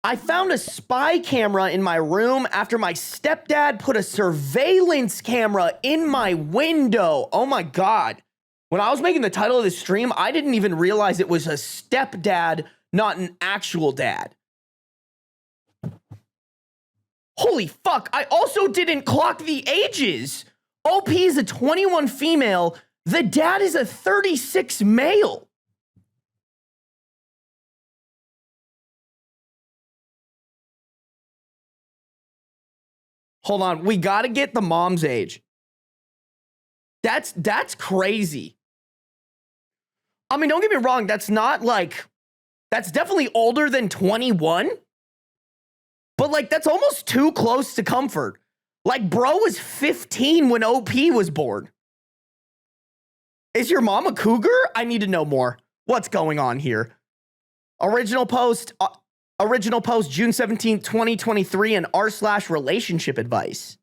I found a spy camera in my room after my stepdad put a surveillance camera in my window. Oh my God. When I was making the title of this stream, I didn't even realize it was a stepdad, not an actual dad. Holy fuck. I also didn't clock the ages. OP is a 21 female. The dad is a 36 male. Hold on, we gotta get the mom's age. That's crazy. I mean, don't get me wrong, that's definitely older than 21. But like, that's almost too close to comfort. Like, bro was 15 when OP was born. Is your mom a cougar? I need to know more. What's going on here? Original post, June 17th, 2023, and r/relationship advice.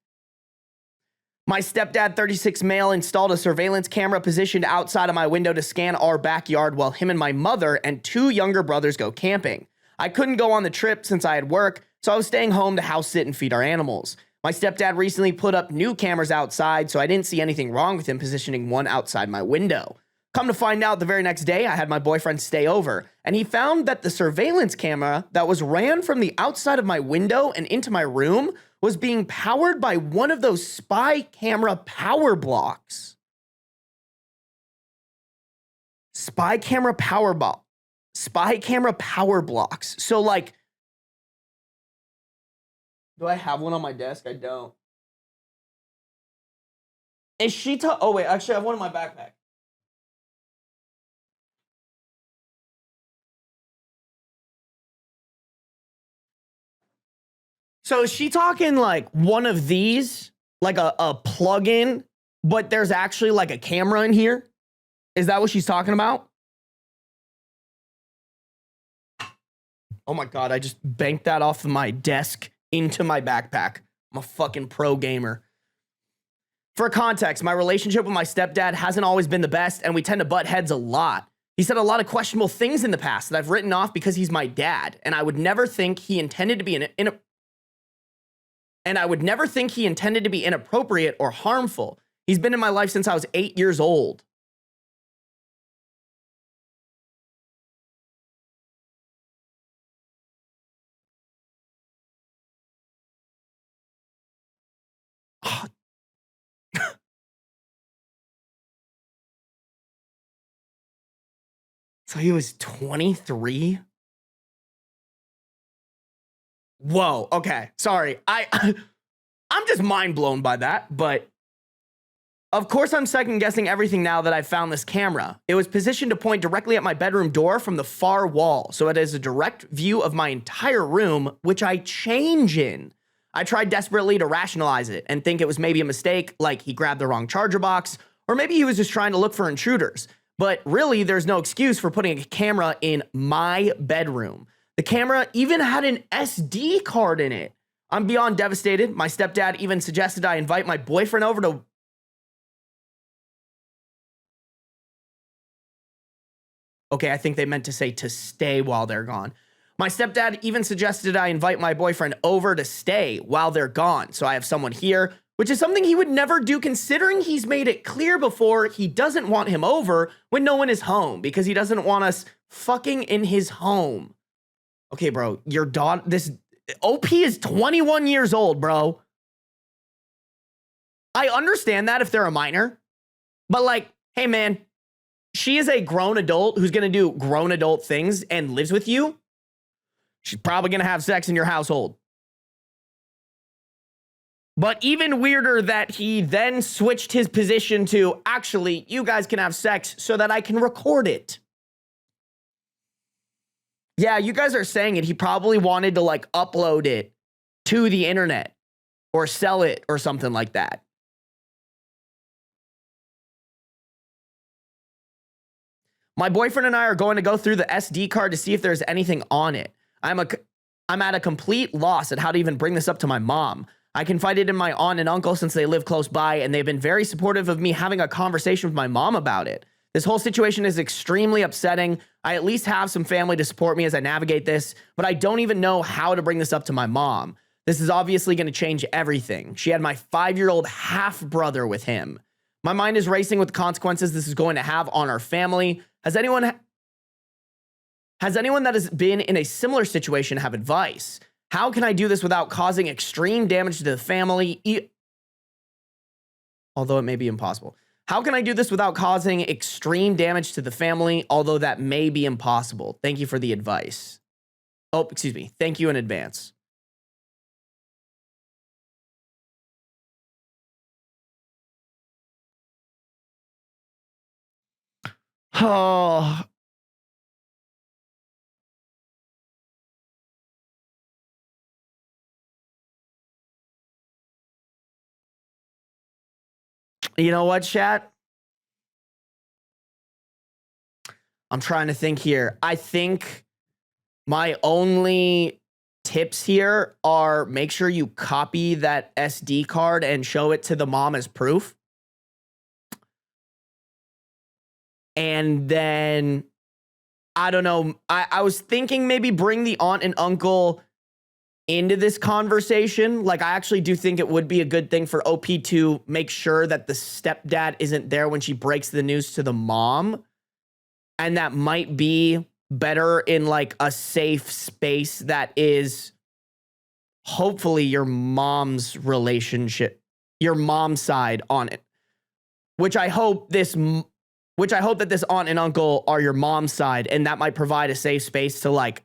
My stepdad, 36 male, installed a surveillance camera positioned outside of my window to scan our backyard while him and my mother and 2 younger brothers go camping. I couldn't go on the trip since I had work, so I was staying home to house sit and feed our animals. My stepdad recently put up new cameras outside, so I didn't see anything wrong with him positioning one outside my window. Come to find out, the very next day, I had my boyfriend stay over, and he found that the surveillance camera that was ran from the outside of my window and into my room was being powered by one of those spy camera power blocks. Spy camera power blocks. So, like, do I have one on my desk? I don't. Is she oh, wait, actually, I have one in my backpack. So is she talking like one of these, like a plug-in, but there's actually like a camera in here? Is that what she's talking about? Oh my God, I just banked that off of my desk into my backpack. I'm a fucking pro gamer. For context, my relationship with my stepdad hasn't always been the best, and we tend to butt heads a lot. He said a lot of questionable things in the past that I've written off because he's my dad, and I would never think he intended to be inappropriate or harmful. He's been in my life since I was 8 years old. So he was 23? Whoa, okay. Sorry. I'm just mind blown by that, but of course I'm second guessing everything now that I've found this camera. It was positioned to point directly at my bedroom door from the far wall, so it is a direct view of my entire room, which I change in. I tried desperately to rationalize it and think it was maybe a mistake, like he grabbed the wrong charger box, or maybe he was just trying to look for intruders. But really, there's no excuse for putting a camera in my bedroom. The camera even had an SD card in it. I'm beyond devastated. My stepdad even suggested I invite my boyfriend over to... Okay, I think they meant to say to stay while they're gone. My stepdad even suggested I invite my boyfriend over to stay while they're gone, so I have someone here, which is something he would never do considering he's made it clear before he doesn't want him over when no one is home because he doesn't want us fucking in his home. Okay, bro, your daughter, this OP is 21 years old, bro. I understand that if they're a minor, but like, hey man, she is a grown adult who's gonna do grown adult things and lives with you. She's probably gonna have sex in your household. But even weirder that he then switched his position to, actually, you guys can have sex so that I can record it. Yeah, you guys are saying it. He probably wanted to like upload it to the internet or sell it or something like that. My boyfriend and I are going to go through the SD card to see if there's anything on it. I'm at a complete loss at how to even bring this up to my mom. I confided in my aunt and uncle since they live close by, and they've been very supportive of me having a conversation with my mom about it. This whole situation is extremely upsetting. I at least have some family to support me as I navigate this, but I don't even know how to bring this up to my mom. This is obviously going to change everything. She had my 5-year-old half-brother with him. My mind is racing with the consequences this is going to have on our family. Has anyone that has been in a similar situation have advice? How can I do this without causing extreme damage to the family? Although it may be impossible. How can I do this without causing extreme damage to the family? Although that may be impossible. Thank you for the advice. Oh, excuse me. Thank you in advance. Oh. You know what, chat? I'm trying to think here. I think my only tips here are make sure you copy that SD card and show it to the mom as proof. And then, I don't know. I was thinking maybe bring the aunt and uncle into this conversation. Like, I actually do think it would be a good thing for OP to make sure that the stepdad isn't there when she breaks the news to the mom. And that might be better in like a safe space that is hopefully your mom's relationship, your mom's side on it. Which I hope that this aunt and uncle are your mom's side, and that might provide a safe space to like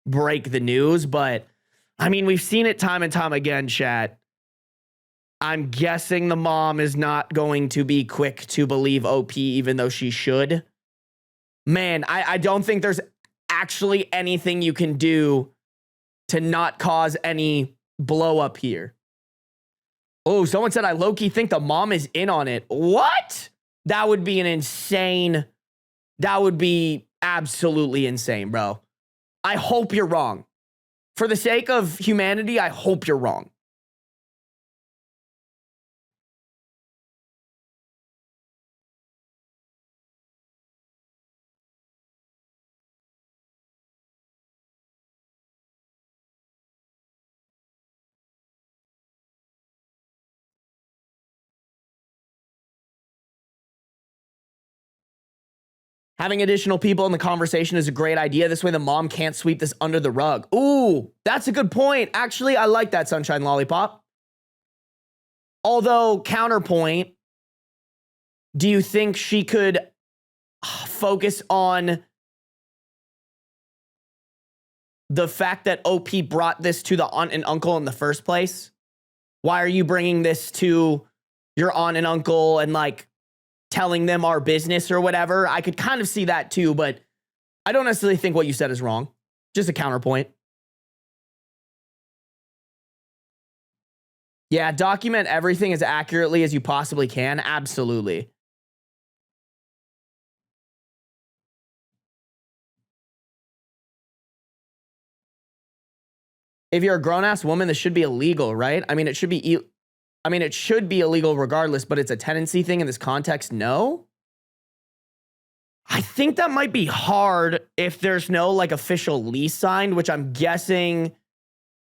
break the news. But I mean, we've seen it time and time again, chat. I'm guessing the mom is not going to be quick to believe OP, even though she should. Man, I don't think there's actually anything you can do to not cause any blow up here. Oh, someone said I low-key think the mom is in on it. What? That would be that would be absolutely insane, bro. I hope you're wrong. For the sake of humanity, I hope you're wrong. Having additional people in the conversation is a great idea. This way the mom can't sweep this under the rug. Ooh, that's a good point. Actually, I like that, Sunshine Lollipop. Although, counterpoint, do you think she could focus on the fact that OP brought this to the aunt and uncle in the first place? Why are you bringing this to your aunt and uncle and like telling them our business or whatever? I could kind of see that too, but I don't necessarily think what you said is wrong. Just a counterpoint. Yeah, document everything as accurately as you possibly can. Absolutely. If you're a grown-ass woman, this should be illegal, right? I mean, it should be illegal regardless, but it's a tenancy thing in this context. No? I think that might be hard if there's no like official lease signed, which I'm guessing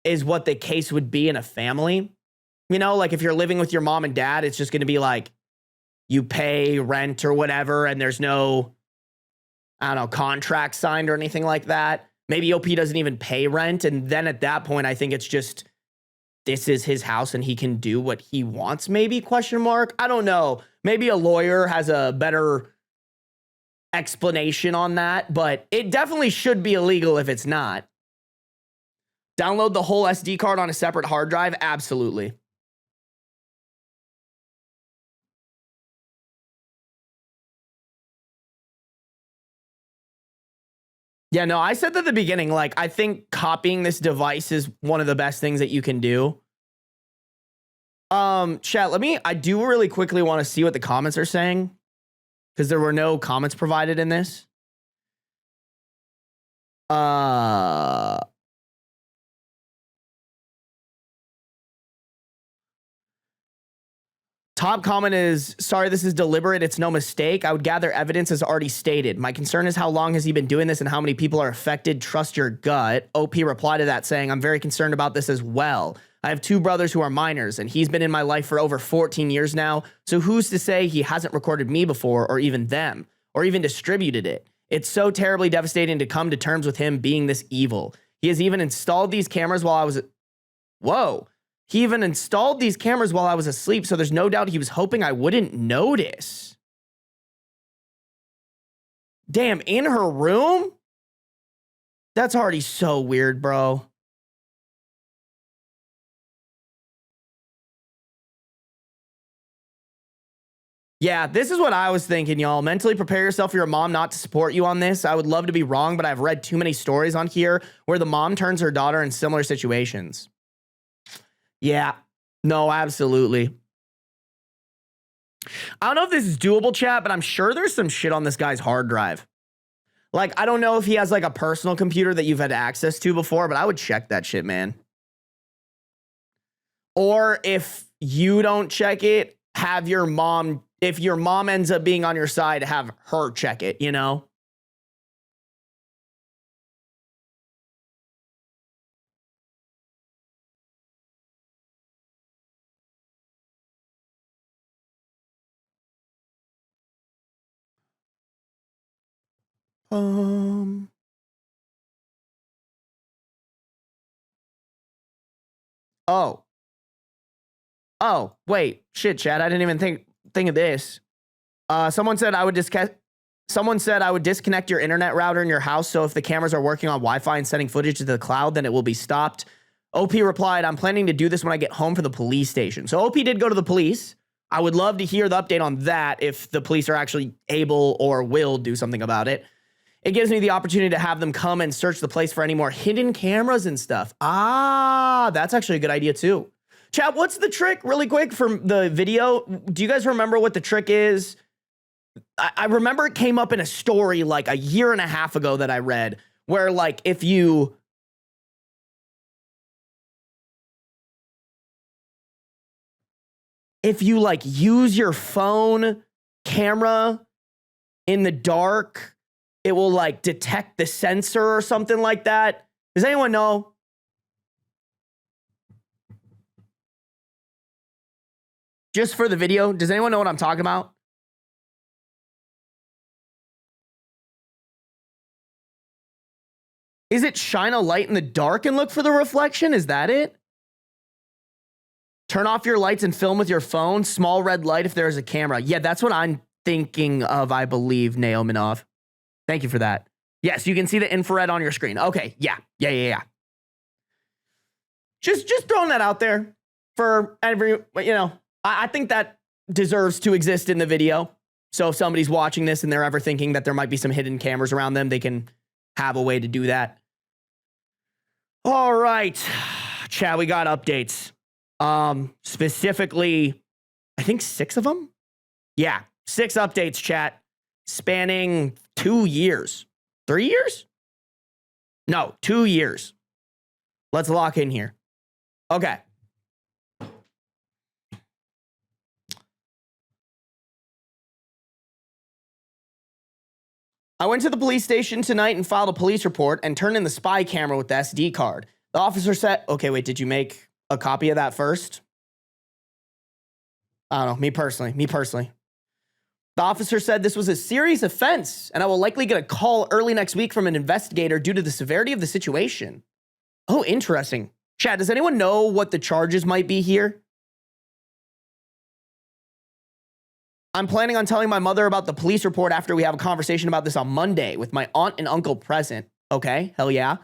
is what the case would be in a family. You know, like if you're living with your mom and dad, it's just going to be like you pay rent or whatever, and there's no, I don't know, contract signed or anything like that. Maybe OP doesn't even pay rent. And then at that point, I think it's just, this is his house and he can do what he wants, maybe, question mark. I don't know. Maybe a lawyer has a better explanation on that, but it definitely should be illegal if it's not. Download the whole SD card on a separate hard drive? Absolutely. Yeah, no, I said at the beginning, like, I think copying this device is one of the best things that you can do. Chat, I do really quickly want to see what the comments are saying, because there were no comments provided in this. Top comment is, sorry, this is deliberate. It's no mistake. I would gather evidence as already stated. My concern is how long has he been doing this and how many people are affected? Trust your gut. OP replied to that saying, I'm very concerned about this as well. I have 2 brothers who are minors, and he's been in my life for over 14 years now. So who's to say he hasn't recorded me before, or even them, or even distributed it? It's so terribly devastating to come to terms with him being this evil. He has even installed these cameras while I was... Whoa. He even installed these cameras while I was asleep, so there's no doubt he was hoping I wouldn't notice. Damn, in her room? That's already so weird, bro. Yeah, this is what I was thinking, y'all. Mentally prepare yourself for your mom not to support you on this. I would love to be wrong, but I've read too many stories on here where the mom turns her daughter in similar situations. Yeah, no, absolutely. I don't know if this is doable, chat, but I'm sure there's some shit on this guy's hard drive. Like, I don't know if he has like a personal computer that you've had access to before, but I would check that shit, man. Or if you don't check it, have your mom, if your mom ends up being on your side, have her check it, you know? Oh. Oh, wait. Shit, Chad. I didn't even think of this. Someone said I would disconnect your internet router in your house, so if the cameras are working on Wi-Fi and sending footage to the cloud, then it will be stopped. OP replied, I'm planning to do this when I get home from the police station. So OP did go to the police. I would love to hear the update on that if the police are actually able or will do something about it. It gives me the opportunity to have them come and search the place for any more hidden cameras and stuff. Ah, that's actually a good idea too. Chat, what's the trick really quick from the video? Do you guys remember what the trick is? I remember it came up in a story like a year and a half ago that I read where like if you like use your phone camera in the dark, it will like detect the sensor or something like that. Does anyone know? Just for the video, does anyone know what I'm talking about? Is it shine a light in the dark and look for the reflection? Is that it? Turn off your lights and film with your phone. Small red light if there's a camera. Yeah, that's what I'm thinking of, I believe, Naominov. Thank you for that. Yes, you can see the infrared on your screen. Okay, yeah. Just throwing that out there for every, you know, I think that deserves to exist in the video. So if somebody's watching this and they're ever thinking that there might be some hidden cameras around them, they can have a way to do that. All right, chat, we got updates. Specifically, I think 6 of them. Yeah, 6 updates, chat, spanning 2 years. 3 years? No, 2 years. Let's lock in here. Okay. I went to the police station tonight and filed a police report and turned in the spy camera with the SD card. The officer said, okay, wait, did you make a copy of that first? I don't know, me personally. The officer said this was a serious offense and I will likely get a call early next week from an investigator due to the severity of the situation. Oh, interesting. Chat, does anyone know what the charges might be here? I'm planning on telling my mother about the police report after we have a conversation about this on Monday with my aunt and uncle present. Okay, hell yeah.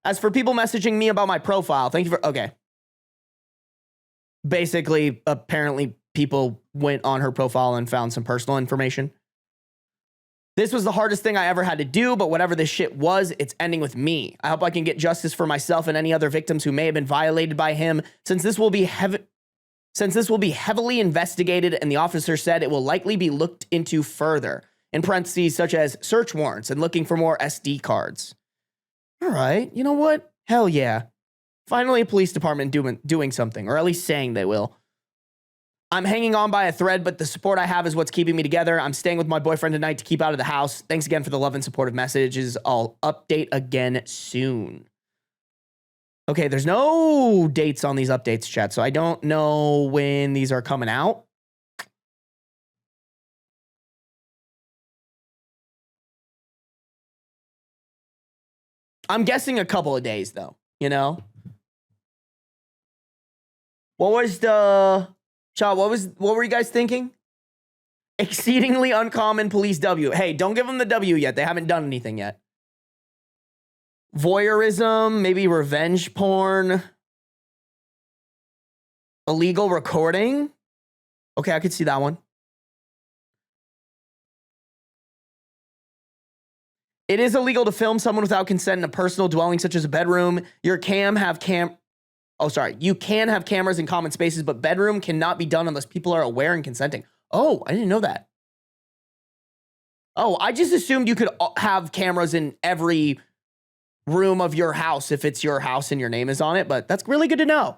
As for people messaging me about my profile, thank you for, okay. Basically, apparently people went on her profile and found some personal information. This was the hardest thing I ever had to do, but whatever this shit was, it's ending with me. I hope I can get justice for myself and any other victims who may have been violated by him, since this will be heavily investigated, and the officer said it will likely be looked into further, in parentheses such as search warrants and looking for more SD cards. All right, you know what? Hell yeah. Finally, a police department doing something, or at least saying they will. I'm hanging on by a thread, but the support I have is what's keeping me together. I'm staying with my boyfriend tonight to keep out of the house. Thanks again for the love and supportive messages. I'll update again soon. Okay, there's no dates on these updates, chat, so I don't know when these are coming out. I'm guessing a couple of days, though, you know? What was the... Chat, what were you guys thinking? Exceedingly uncommon police W. Hey, don't give them the W yet. They haven't done anything yet. Voyeurism, maybe revenge porn. Illegal recording. Okay, I could see that one. It is illegal to film someone without consent in a personal dwelling, such as a bedroom. You can have cameras in common spaces, but bedroom cannot be done unless people are aware and consenting. Oh, I didn't know that. Oh, I just assumed you could have cameras in every room of your house if it's your house and your name is on it, but that's really good to know.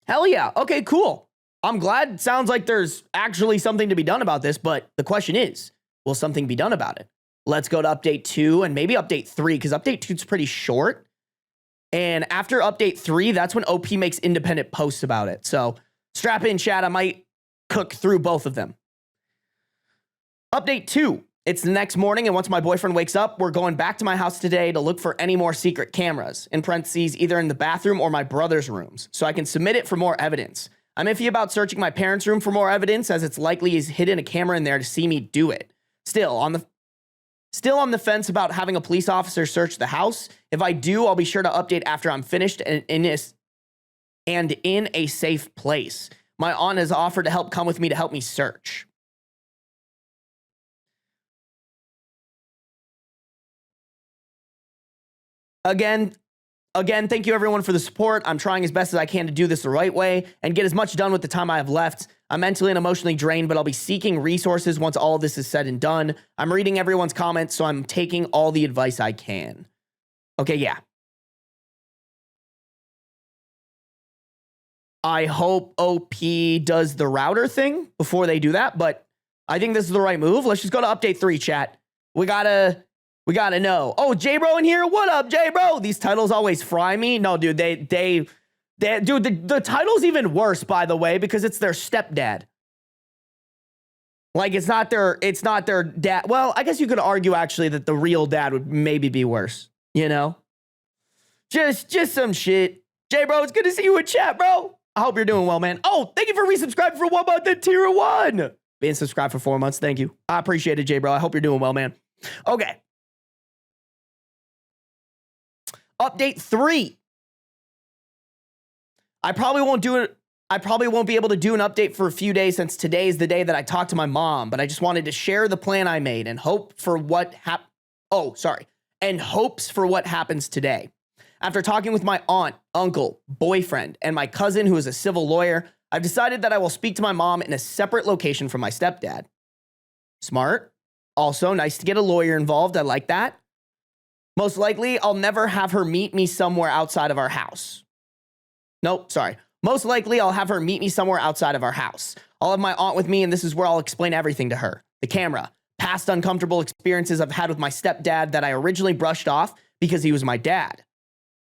Hell yeah. Okay, cool. I'm glad it sounds like there's actually something to be done about this, but the question is, will something be done about it? Let's go to update 2 and maybe update 3, because update 2 is pretty short. And after update 3, that's when OP makes independent posts about it. So strap in, chat. I might cook through both of them. Update 2. It's the next morning, and once my boyfriend wakes up, we're going back to my house today to look for any more secret cameras, in parentheses, either in the bathroom or my brother's rooms, so I can submit it for more evidence. I'm iffy about searching my parents' room for more evidence, as it's likely he's hidden a camera in there to see me do it. Still on the fence about having a police officer search the house. If I do, I'll be sure to update after I'm finished and in a safe place. My aunt has offered to come with me to help me search. Again, thank you everyone for the support. I'm trying as best as I can to do this the right way and get as much done with the time I have left. I'm mentally and emotionally drained, but I'll be seeking resources once all of this is said and done. I'm reading everyone's comments, so I'm taking all the advice I can. Okay, yeah. I hope OP does the router thing before they do that, but I think this is the right move. Let's just go to update 3, chat. We gotta know. Oh, J-Bro in here? What up, J-Bro? These titles always fry me. No, dude, dude, the title's even worse, by the way, because it's their stepdad. Like, it's not their dad. Well, I guess you could argue, actually, that the real dad would maybe be worse, you know? Just some shit. J-Bro, it's good to see you in chat, bro. I hope you're doing well, man. Oh, thank you for resubscribing for 1 month and tier 1. Being subscribed for 4 months, thank you. I appreciate it, J-Bro. I hope you're doing well, man. Okay. Update 3. I probably won't be able to do an update for a few days since today is the day that I talked to my mom, but I just wanted to share the plan I made and hopes for what happens today. After talking with my aunt, uncle, boyfriend, and my cousin who is a civil lawyer, I've decided that I will speak to my mom in a separate location from my stepdad. Smart. Also, nice to get a lawyer involved. I like that. Most likely, I'll never have her meet me somewhere outside of our house. Nope, sorry. Most likely, I'll have her meet me somewhere outside of our house. I'll have my aunt with me, and this is where I'll explain everything to her. The camera, past uncomfortable experiences I've had with my stepdad that I originally brushed off because he was my dad.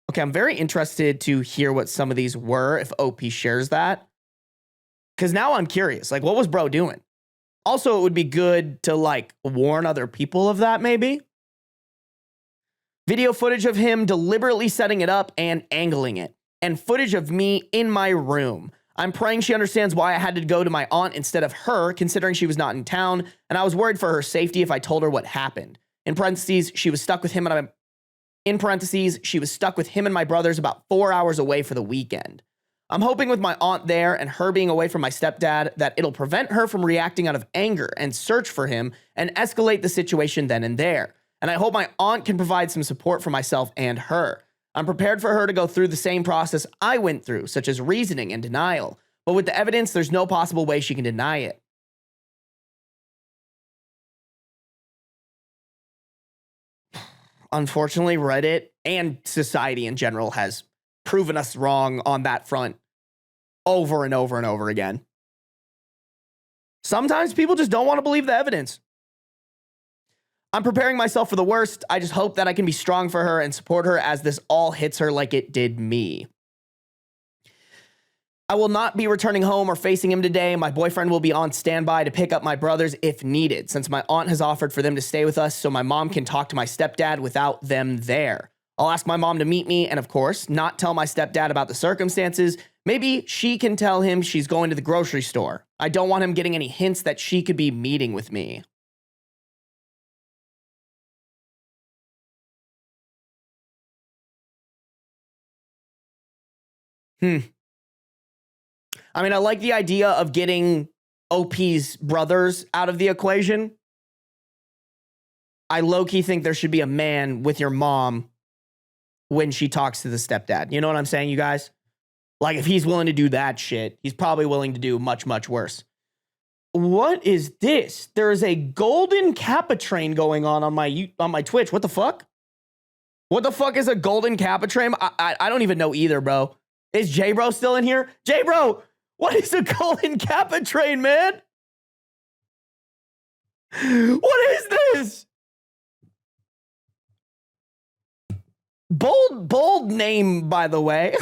Okay, I'm very interested to hear what some of these were, if OP shares that. Because now I'm curious, like, what was bro doing? Also, it would be good to, like, warn other people of that, maybe. Video footage of him deliberately setting it up and angling it. And footage of me in my room. I'm praying she understands why I had to go to my aunt instead of her, considering she was not in town, and I was worried for her safety if I told her what happened. In parentheses, she was stuck with him and my brothers about 4 hours away for the weekend. I'm hoping with my aunt there and her being away from my stepdad that it'll prevent her from reacting out of anger and search for him and escalate the situation then and there. And I hope my aunt can provide some support for myself and her. I'm prepared for her to go through the same process I went through, such as reasoning and denial. But with the evidence, there's no possible way she can deny it. Unfortunately, Reddit and society in general has proven us wrong on that front over and over and over again. Sometimes people just don't want to believe the evidence. I'm preparing myself for the worst. I just hope that I can be strong for her and support her as this all hits her like it did me. I will not be returning home or facing him today. My boyfriend will be on standby to pick up my brothers if needed, since my aunt has offered for them to stay with us so my mom can talk to my stepdad without them there. I'll ask my mom to meet me and, of course, not tell my stepdad about the circumstances. Maybe she can tell him she's going to the grocery store. I don't want him getting any hints that she could be meeting with me. I mean, I like the idea of getting OP's brothers out of the equation. I low-key think there should be a man with your mom when she talks to the stepdad. You know what I'm saying, you guys? Like, if he's willing to do that shit, he's probably willing to do much, much worse. What is this? There is a golden Kappa train going on my Twitch. What the fuck? What the fuck is a golden Kappa train? I don't even know either, bro. Is J-Bro still in here? J-Bro, what is a golden Kappa train, man? What is this? Bold name, by the way.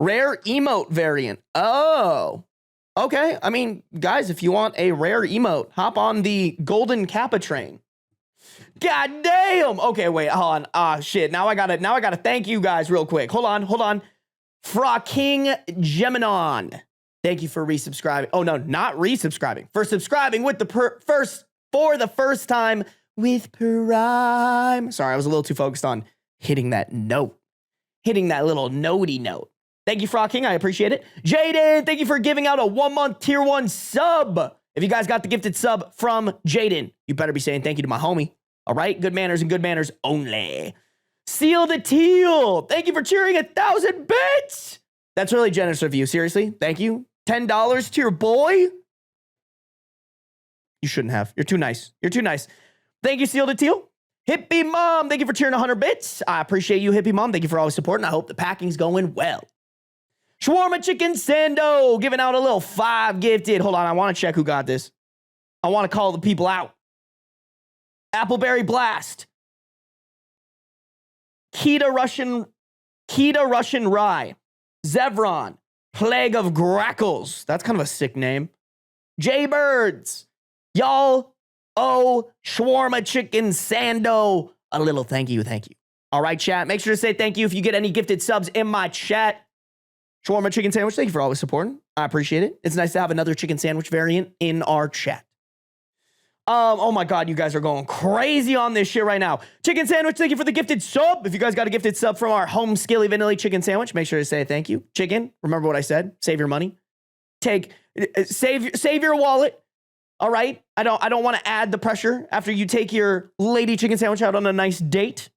Rare emote variant. Oh, okay. I mean, guys, if you want a rare emote, hop on the golden Kappa train. God damn. Okay, wait, hold on. Ah, shit. Now I gotta thank you guys real quick. Hold on. Fra King Geminon. Thank you for resubscribing. Oh no, not resubscribing. For subscribing with for the first time with Prime. Sorry, I was a little too focused on hitting that note. Hitting that little notey note. Thank you, Fra King. I appreciate it. Jaden, thank you for giving out a 1-month tier 1 sub. If you guys got the gifted sub from Jaden, you better be saying thank you to my homie. All right, good manners and good manners only. Seal the Teal, thank you for cheering 1,000 bits. That's really generous of you, seriously. Thank you. $10 to your boy. You shouldn't have. You're too nice. You're too nice. Thank you, Seal the Teal. Hippie Mom, thank you for cheering 100 bits. I appreciate you, Hippie Mom. Thank you for always supporting. I hope the packing's going well. Shawarma Chicken Sando, giving out a little 5 gifted. Hold on, I want to check who got this. I want to call the people out. Appleberry Blast. Keto Russian Rye. Zevron. Plague of Grackles. That's kind of a sick name. Jaybirds. Y'all owe Shawarma Chicken Sando a little thank you. All right, chat. Make sure to say thank you if you get any gifted subs in my chat. Shawarma Chicken Sandwich, thank you for always supporting. I appreciate it. It's nice to have another chicken sandwich variant in our chat. Oh my God, you guys are going crazy on this shit right now. Chicken Sandwich, thank you for the gifted sub. If you guys got a gifted sub from our home Skilly Vanilla Chicken Sandwich, make sure to say thank you. Chicken, remember what I said? Save your money. Save your wallet. All right? I don't want to add the pressure after you take your lady chicken sandwich out on a nice date.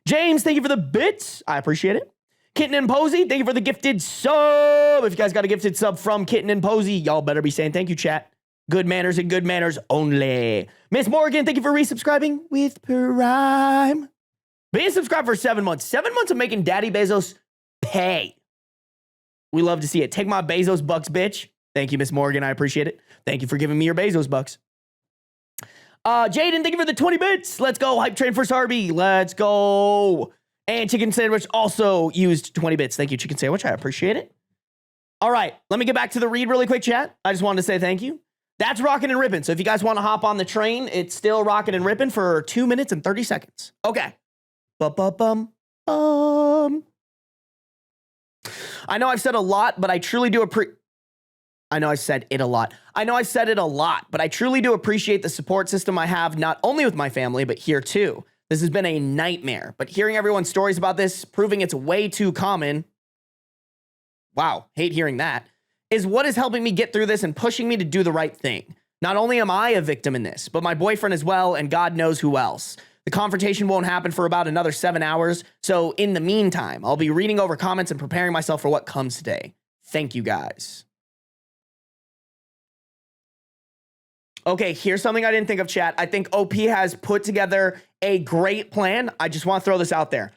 James, thank you for the bits. I appreciate it. Kitten and Posey, thank you for the gifted sub. If you guys got a gifted sub from Kitten and Posey, y'all better be saying thank you, chat. Good manners and good manners only. Miss Morgan, thank you for resubscribing with Prime. Being subscribed for 7 months. 7 months of making Daddy Bezos pay. We love to see it. Take my Bezos bucks, bitch. Thank you, Miss Morgan. I appreciate it. Thank you for giving me your Bezos bucks. Jaden, thank you for the 20 bits. Let's go. Hype train for Sarby. Let's go. And Chicken Sandwich also used 20 bits. Thank you, Chicken Sandwich. I appreciate it. All right. Let me get back to the read really quick, chat. I just wanted to say thank you. That's rocking and ripping. So if you guys want to hop on the train, it's still rocking and ripping for 2 minutes and 30 seconds. Okay. Bum. I know I've said a lot, but I truly do I know I said it a lot. I know I said it a lot, but I truly do appreciate the support system I have, not only with my family, but here too. This has been a nightmare, but hearing everyone's stories about this, proving it's way too common, wow, hate hearing that, is what is helping me get through this and pushing me to do the right thing. Not only am I a victim in this, but my boyfriend as well, and God knows who else. The confrontation won't happen for about another 7 hours, so in the meantime, I'll be reading over comments and preparing myself for what comes today. Thank you, guys. Okay, here's something I didn't think of, chat. I think OP has put together a great plan. I just want to throw this out there.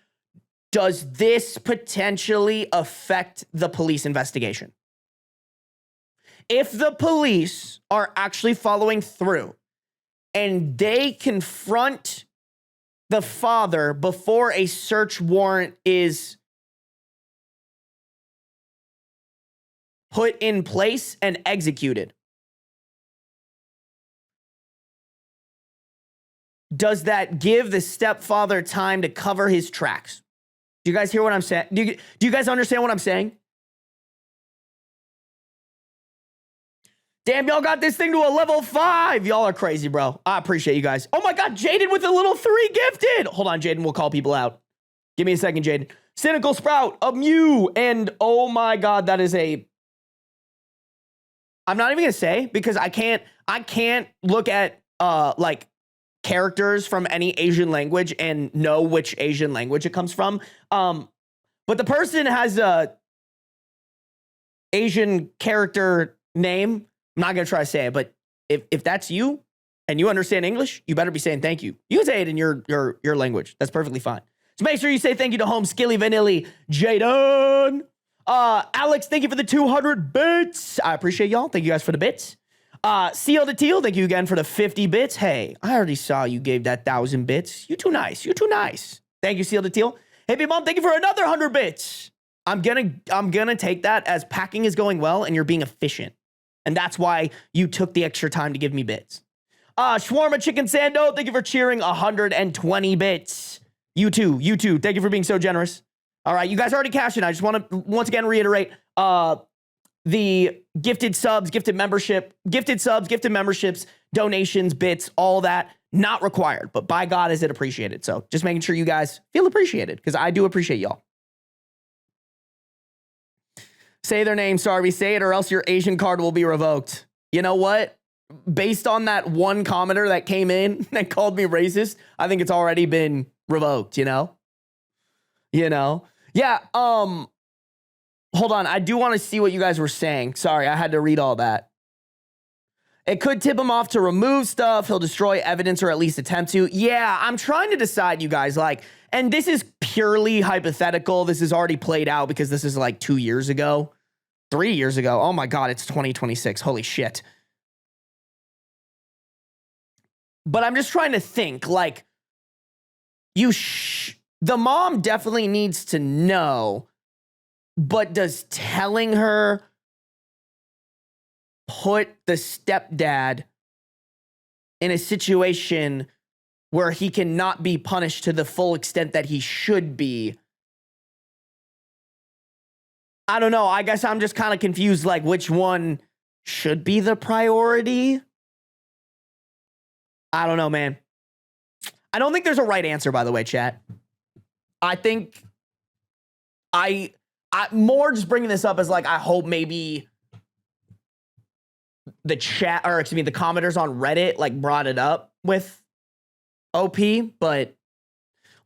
Does this potentially affect the police investigation? If the police are actually following through and they confront the father before a search warrant is put in place and executed, does that give the stepfather time to cover his tracks? Do you guys hear what I'm saying? Do you guys understand what I'm saying? Damn, y'all got this thing to a level 5. Y'all are crazy, bro. I appreciate you guys. Oh my God, Jaden with a little 3 gifted. Hold on, Jaden, we'll call people out. Give me a second, Jaden. Cynical Sprout, a Mew, and oh my God, that is a... I'm not even gonna say because I can't look at like characters from any Asian language and know which Asian language it comes from. But the person has a Asian character name. I'm not gonna try to say it, but if that's you and you understand English, you better be saying thank you. You can say it in your language. That's perfectly fine. So make sure you say thank you to Home Skilly Vanilli Jaden. Alex, thank you for the 200 bits. I appreciate y'all. Thank you guys for the bits. Seal the Teal, thank you again for the 50 bits. Hey, I already saw you gave that 1,000 bits. You too nice. You too nice. Thank you, Seal the Teal. Hey, Big Mom, thank you for another 100 bits. I'm gonna take that as packing is going well and you're being efficient. And that's why you took the extra time to give me bits. Shawarma Chicken Sando, thank you for cheering 120 bits. You too. Thank you for being so generous. All right, you guys already cashed in. I just want to once again reiterate the gifted subs, gifted memberships, donations, bits, all that, not required. But by God, is it appreciated. So just making sure you guys feel appreciated because I do appreciate y'all. Say their name, Sarby. Say it or else your Asian card will be revoked. You know what? Based on that one commenter that came in and called me racist, I think it's already been revoked, you know? Yeah, hold on. I do want to see what you guys were saying. Sorry, I had to read all that. It could tip him off to remove stuff. He'll destroy evidence or at least attempt to. Yeah, I'm trying to decide, you guys, like, and this is purely hypothetical. This is already played out because this is like 2 years ago, 3 years ago. Oh my God, it's 2026. Holy shit. But I'm just trying to think, like, the mom definitely needs to know, but does telling her put the stepdad in a situation where he cannot be punished to the full extent that he should be? I don't know. I guess I'm just kind of confused, like, which one should be the priority? I don't know, man. I don't think there's a right answer, by the way, chat. I think I more just bringing this up as like, I hope maybe the chat, or excuse me, the commenters on Reddit like brought it up with OP, but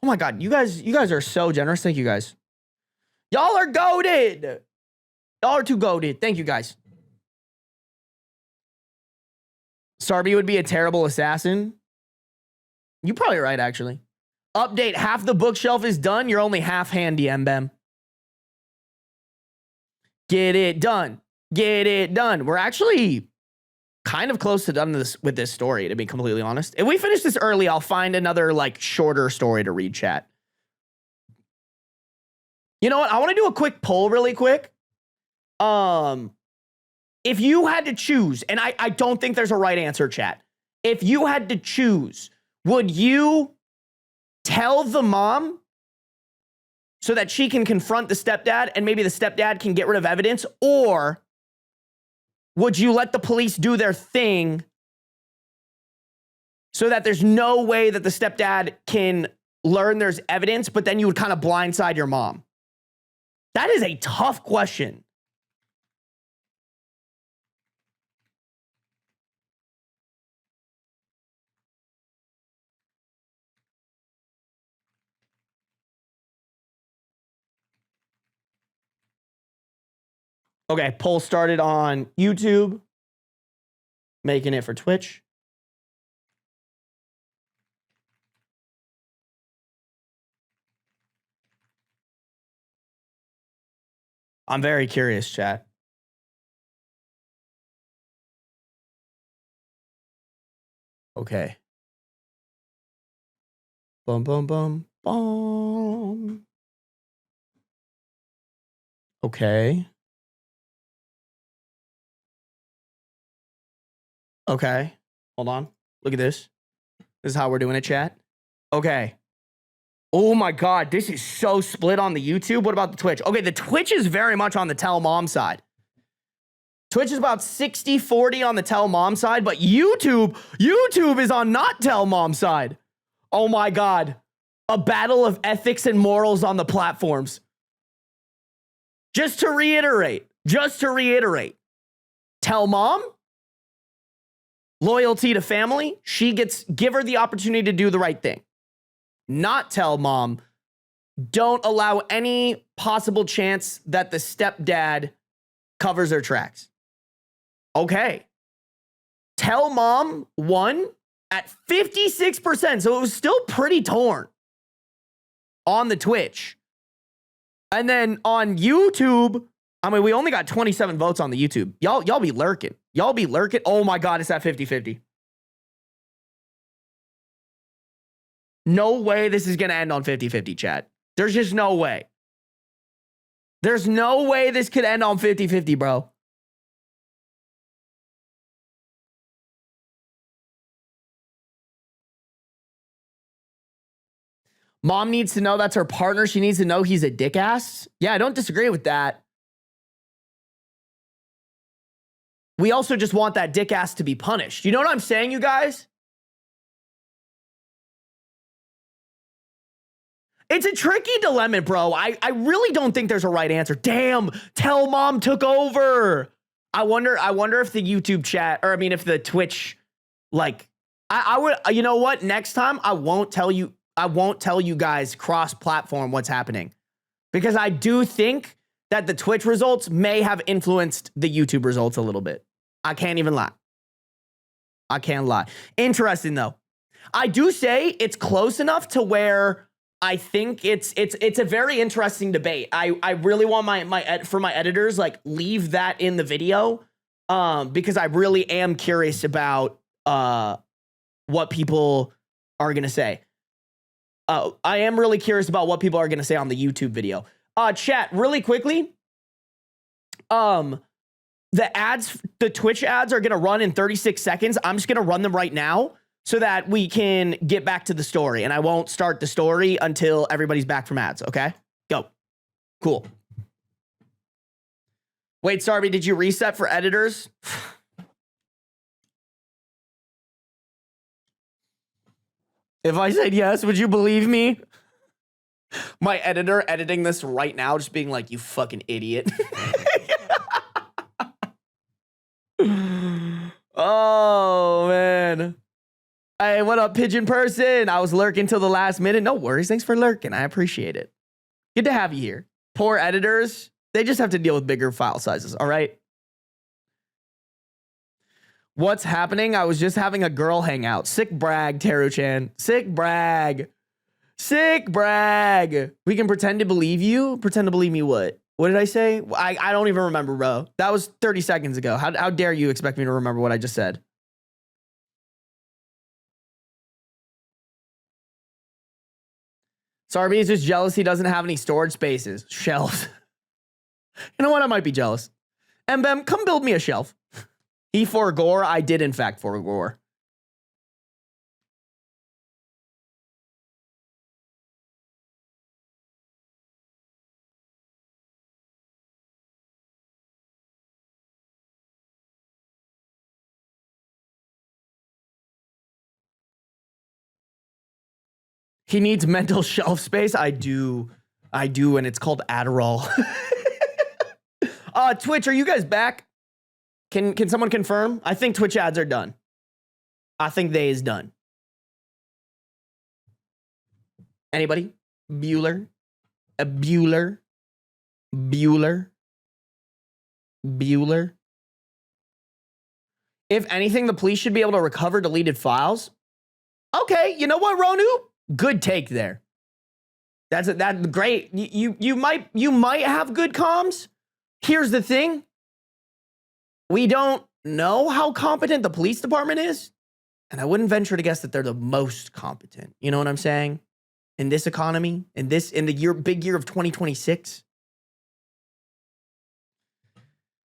oh my God, you guys are so generous. Thank you guys. Y'all are goated. Y'all are too goated. Thank you guys. Sarby would be a terrible assassin. You're probably right, actually. Update, half the bookshelf is done. You're only half handy, Mbem. Get it done. Get it done. We're actually kind of close to done with this story, to be completely honest. If we finish this early, I'll find another like shorter story to read, chat. You know what? I want to do a quick poll really quick. If you had to choose, and I don't think there's a right answer, chat. If you had to choose, would you tell the mom so that she can confront the stepdad and maybe the stepdad can get rid of evidence? Or would you let the police do their thing so that there's no way that the stepdad can learn there's evidence, but then you would kind of blindside your mom? That is a tough question. Okay, poll started on YouTube, making it for Twitch. I'm very curious, chat. Okay. Bum, bum, bum, bum. Okay. Okay. Hold on. Look at this. This is how we're doing it, chat. Okay. Oh my God. This is so split on the YouTube. What about the Twitch? Okay. The Twitch is very much on the tell mom side. Twitch is about 60-40 on the tell mom side, but YouTube is on not tell mom side. Oh my God. A battle of ethics and morals on the platforms. Just to reiterate, tell mom, loyalty to family, give her the opportunity to do the right thing. Not tell mom, don't allow any possible chance that the stepdad covers her tracks. Okay. Tell mom won at 56%, so it was still pretty torn on the Twitch. And then on YouTube, I mean, we only got 27 votes on the YouTube. Y'all be lurking. Y'all be lurking. Oh my God, it's at 50-50. No way this is going to end on 50-50, chat. There's just no way. There's no way this could end on 50-50, bro. Mom needs to know that's her partner. She needs to know he's a dick ass. Yeah, I don't disagree with that. We also just want that dick ass to be punished. You know what I'm saying, you guys? It's a tricky dilemma, bro. I really don't think there's a right answer. Damn, tell mom took over. I wonder if the YouTube chat, or I mean, if the Twitch, like, I would, you know what? Next time, I won't tell you guys cross-platform what's happening, because I do think that the Twitch results may have influenced the YouTube results a little bit. I can't even lie. I can't lie. Interesting though. I do say it's close enough to where I think it's a very interesting debate. I really want for my editors, like, leave that in the video, because I really am curious about what people are gonna say. I am really curious about what people are going to say on the YouTube video. Chat, really quickly. The Twitch ads are going to run in 36 seconds. I'm just going to run them right now so that we can get back to the story. And I won't start the story until everybody's back from ads. Okay? Go. Cool. Wait, Sarby, did you reset for editors? If I said yes, would you believe me? My editor editing this right now, just being like, you fucking idiot. Oh, man. Hey, what up, pigeon person? I was lurking till the last minute. No worries. Thanks for lurking. I appreciate it. Good to have you here. Poor editors. They just have to deal with bigger file sizes, all right? What's happening? I was just having a girl hangout. Sick brag, Teru-chan. Sick brag. Sick brag. We can pretend to believe you? Pretend to believe me what? What did I say? I don't even remember, bro. That was 30 seconds ago. How dare you expect me to remember what I just said? Sarby is just jealous he doesn't have any storage spaces. Shelves. You know what? I might be jealous. Mbem, come build me a shelf. He forgore. I did, in fact, forgore. He needs mental shelf space. I do, and it's called Adderall. Twitch, are you guys back? Can someone confirm? I think Twitch ads are done. I think they is done. Anybody? Bueller? Bueller? Bueller? Bueller? If anything, the police should be able to recover deleted files. Okay, you know what, Ronu? Good take there. That's great. You might have good comms, Here's the thing. We don't know how competent the police department is. And I wouldn't venture to guess that they're the most competent. You know what I'm saying? In this economy, in the big year of 2026.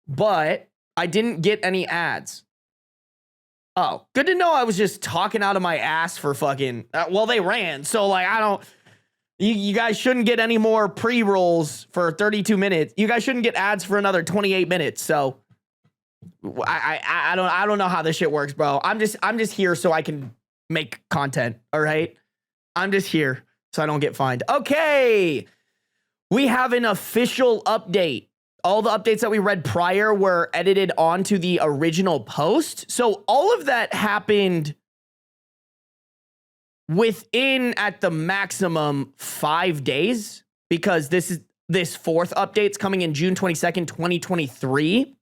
But I didn't get any ads. Oh, good to know I was just talking out of my ass for fucking, well, they ran. So like, you guys shouldn't get any more pre-rolls for 32 minutes. You guys shouldn't get ads for another 28 minutes. So I don't know how this shit works, bro. I'm just here so I can make content. All right. I'm just here so I don't get fined. Okay. We have an official update. All the updates that we read prior were edited onto the original post. So all of that happened within, at the maximum, 5 days, because this fourth update's coming in June 22nd, 2023.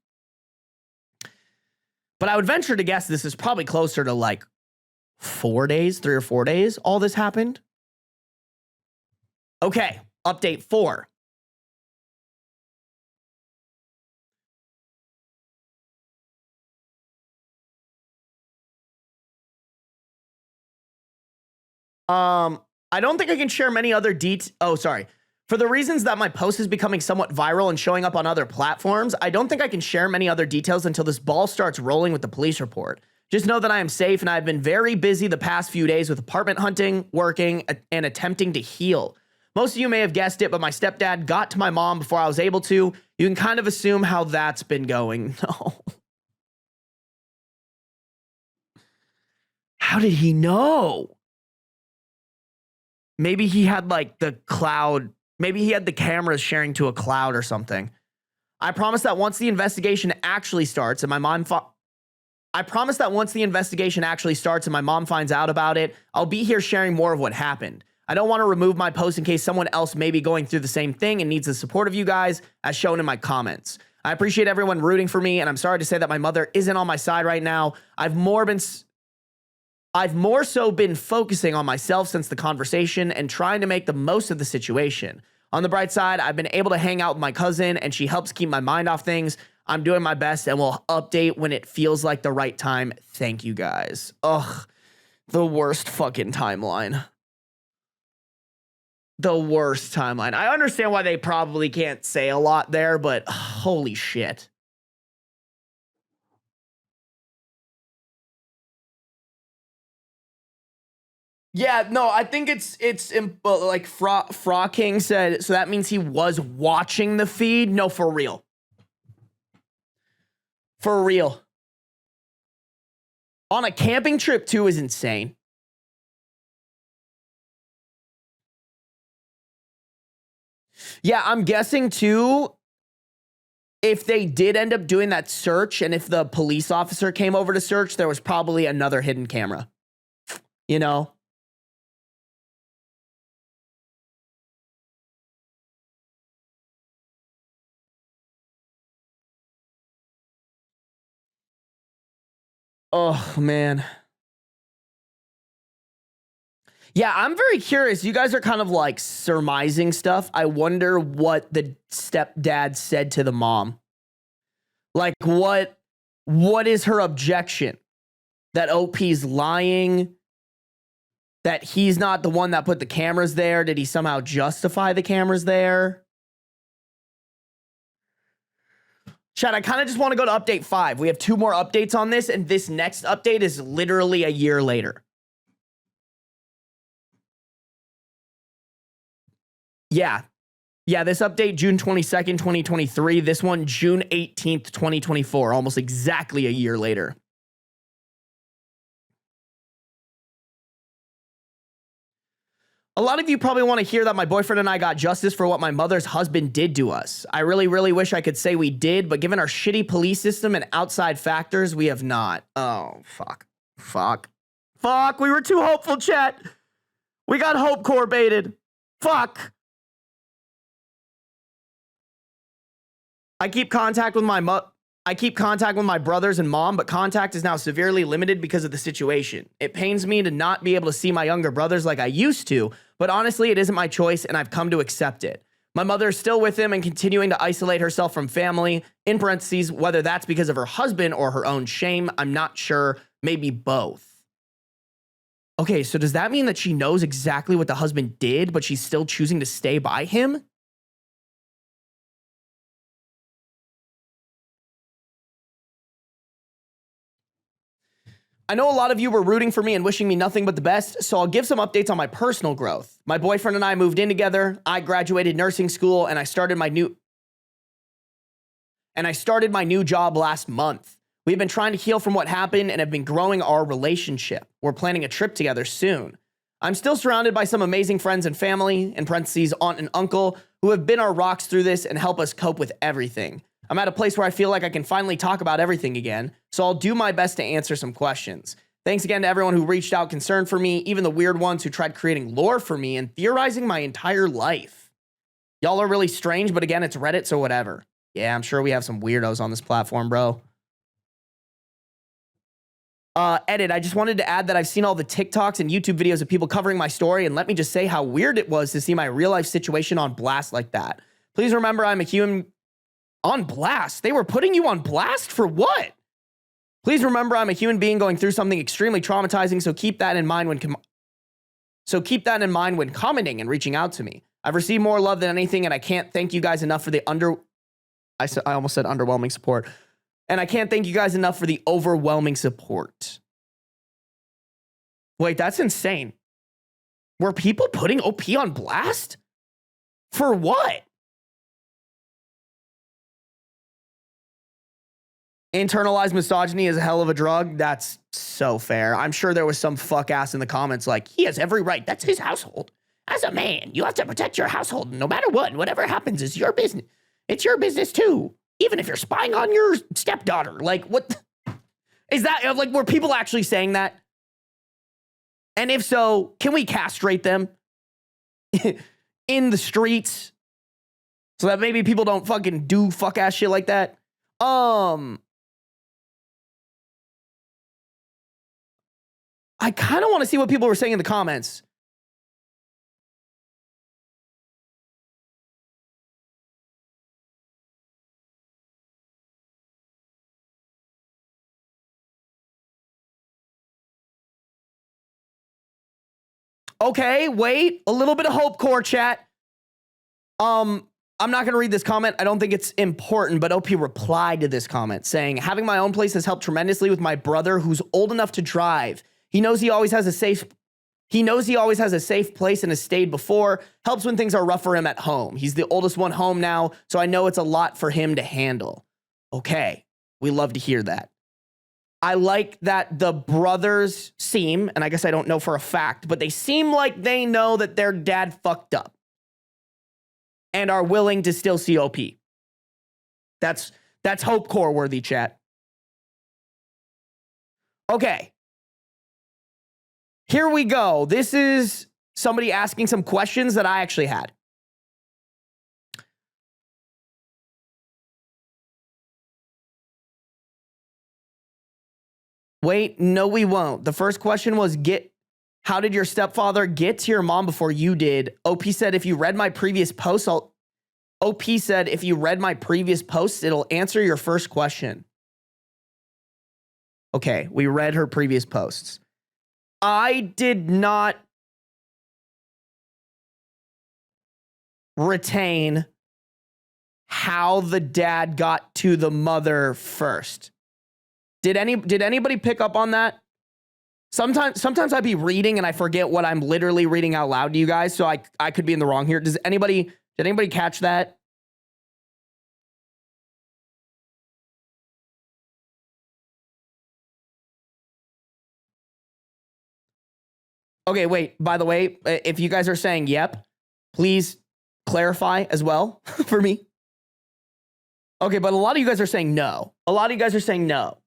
But I would venture to guess this is probably closer to like 4 days, 3 or 4 days, all this happened. Okay, update 4. I don't think I can share many other For the reasons that my post is becoming somewhat viral and showing up on other platforms, I don't think I can share many other details until this ball starts rolling with the police report. Just know that I am safe and I've been very busy the past few days with apartment hunting, working, and attempting to heal. Most of you may have guessed it, but my stepdad got to my mom before I was able to. You can kind of assume how that's been going. No. How did he know? Maybe he had like the cloud. Maybe he had the cameras sharing to a cloud or something. I promise that once the investigation actually starts and my mom finds out about it, I'll be here sharing more of what happened. I don't want to remove my post in case someone else may be going through the same thing and needs the support of you guys, as shown in my comments. I appreciate everyone rooting for me, and I'm sorry to say that my mother isn't on my side right now. I've more so been focusing on myself since the conversation and trying to make the most of the situation. On the bright side, I've been able to hang out with my cousin and she helps keep my mind off things. I'm doing my best and will update when it feels like the right time. Thank you guys. Ugh, the worst fucking timeline. The worst timeline. I understand why they probably can't say a lot there, but holy shit. Yeah, no, I think it's like Fra King said, so that means he was watching the feed. No, for real. For real. On a camping trip too is insane. Yeah, I'm guessing too, if they did end up doing that search and if the police officer came over to search, there was probably another hidden camera. You know? Oh, man. Yeah, I'm very curious. You guys are kind of like surmising stuff. I wonder what the stepdad said to the mom. Like, what is her objection? That OP's lying? That he's not the one that put the cameras there? Did he somehow justify the cameras there? Chat, I kind of just want to go to update 5. We have 2 more updates on this, and this next update is literally a year later. Yeah. Yeah, this update, June 22nd, 2023. This one, June 18th, 2024. Almost exactly a year later. A lot of you probably want to hear that my boyfriend and I got justice for what my mother's husband did to us. I really, really wish I could say we did, but given our shitty police system and outside factors, we have not. Oh, fuck. Fuck. Fuck, we were too hopeful, chat. We got hope core baited. Fuck. I keep contact with my brothers and mom, but contact is now severely limited because of the situation. It pains me to not be able to see my younger brothers like I used to, but honestly, it isn't my choice and I've come to accept it. My mother is still with him and continuing to isolate herself from family. In parentheses, whether that's because of her husband or her own shame, I'm not sure. Maybe both. Okay, so does that mean that she knows exactly what the husband did, but she's still choosing to stay by him? I know a lot of you were rooting for me and wishing me nothing but the best, so I'll give some updates on my personal growth. My boyfriend and I moved in together. I graduated nursing school and I started my new job last month. We've been trying to heal from what happened and have been growing our relationship. We're planning a trip together soon. I'm still surrounded by some amazing friends and family, in parentheses, aunt and uncle, who have been our rocks through this and help us cope with everything. I'm at a place where I feel like I can finally talk about everything again, so I'll do my best to answer some questions. Thanks again to everyone who reached out concerned for me, even the weird ones who tried creating lore for me and theorizing my entire life. Y'all are really strange, but again, it's Reddit, so whatever. Yeah, I'm sure we have some weirdos on this platform, bro. Edit, I just wanted to add that I've seen all the TikToks and YouTube videos of people covering my story, and let me just say how weird it was to see my real life situation on blast like that. Please remember I'm a human. On blast? They were putting you on blast for what? Please remember I'm a human being going through something extremely traumatizing, so keep that in mind when commenting and reaching out to me. I've received more love than anything, and I can't thank you guys enough for the I almost said underwhelming support. And I can't thank you guys enough for the overwhelming support. Wait, that's insane. Were people putting OP on blast? For what? Internalized misogyny is a hell of a drug. That's so fair. I'm sure there was some fuck ass in the comments like, he has every right. That's his household. As a man, you have to protect your household. No matter what, whatever happens is your business. It's your business too. Even if you're spying on your stepdaughter. Like, what is that? Like, were people actually saying that? And if so, can we castrate them in the streets so that maybe people don't fucking do fuck ass shit like that? I kind of want to see what people were saying in the comments. Okay, wait. A little bit of hope, core chat. I'm not going to read this comment. I don't think it's important, but OP replied to this comment saying, having my own place has helped tremendously with my brother who's old enough to drive. He knows he always has a safe place and has stayed before. Helps when things are rough for him at home. He's the oldest one home now, so I know it's a lot for him to handle. Okay, we love to hear that. I like that the brothers seem, and I guess I don't know for a fact, but they seem like they know that their dad fucked up and are willing to still see OP. That's hope core worthy, chat. Okay. Here we go. This is somebody asking some questions that I actually had. Wait, no, we won't. The first question was, how did your stepfather get to your mom before you did? OP said, if you read my previous post, it'll answer your first question. Okay, we read her previous posts. I did not retain how the dad got to the mother first. Did anybody pick up on that? Sometimes I'd be reading and I forget what I'm literally reading out loud to you guys, so I could be in the wrong here. Did anybody catch that? Okay, wait, by the way, if you guys are saying yep, please clarify as well for me. Okay, but a lot of you guys are saying no. A lot of you guys are saying no.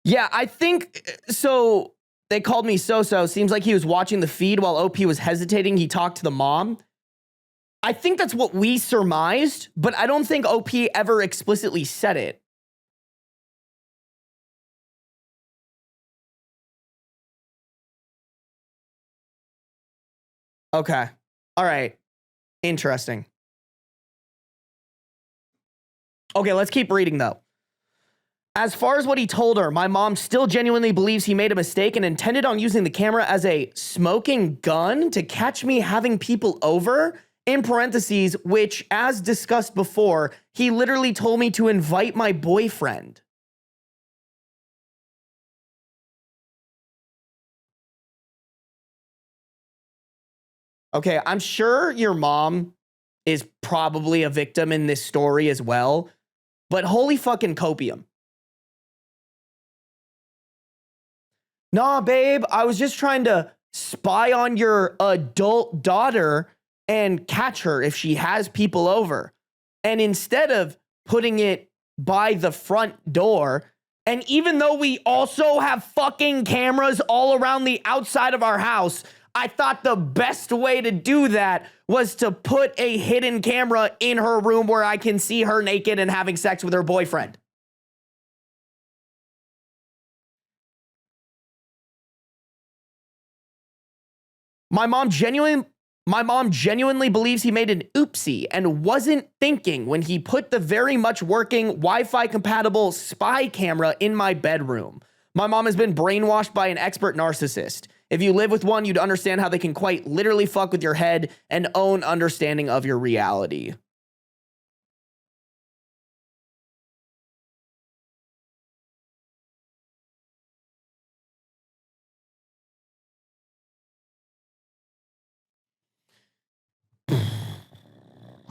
Yeah, I think so. They called me So-So. Seems like he was watching the feed while OP was hesitating. He talked to the mom. I think that's what we surmised, but I don't think OP ever explicitly said it. Okay. All right. Interesting. Okay, let's keep reading though. As far as what he told her, my mom still genuinely believes he made a mistake and intended on using the camera as a smoking gun to catch me having people over, in parentheses, which, as discussed before, he literally told me to invite my boyfriend. Okay, I'm sure your mom is probably a victim in this story as well, but holy fucking copium. Nah, babe, I was just trying to spy on your adult daughter and catch her if she has people over. And instead of putting it by the front door, and even though we also have fucking cameras all around the outside of our house, I thought the best way to do that was to put a hidden camera in her room where I can see her naked and having sex with her boyfriend. My mom genuinely believes he made an oopsie and wasn't thinking when he put the very much working Wi-Fi compatible spy camera in my bedroom. My mom has been brainwashed by an expert narcissist. If you live with one, you'd understand how they can quite literally fuck with your head and own understanding of your reality.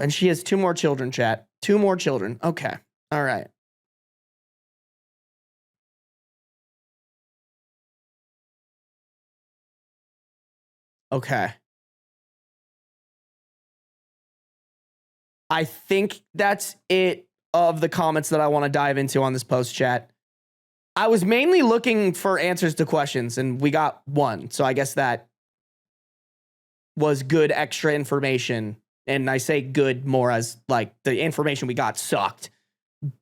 And she has 2 more children, chat. 2 more children. Okay. All right. Okay. I think that's it of the comments that I want to dive into on this post, chat. I was mainly looking for answers to questions, and we got one. So I guess that was good extra information. And I say good more as like the information we got sucked,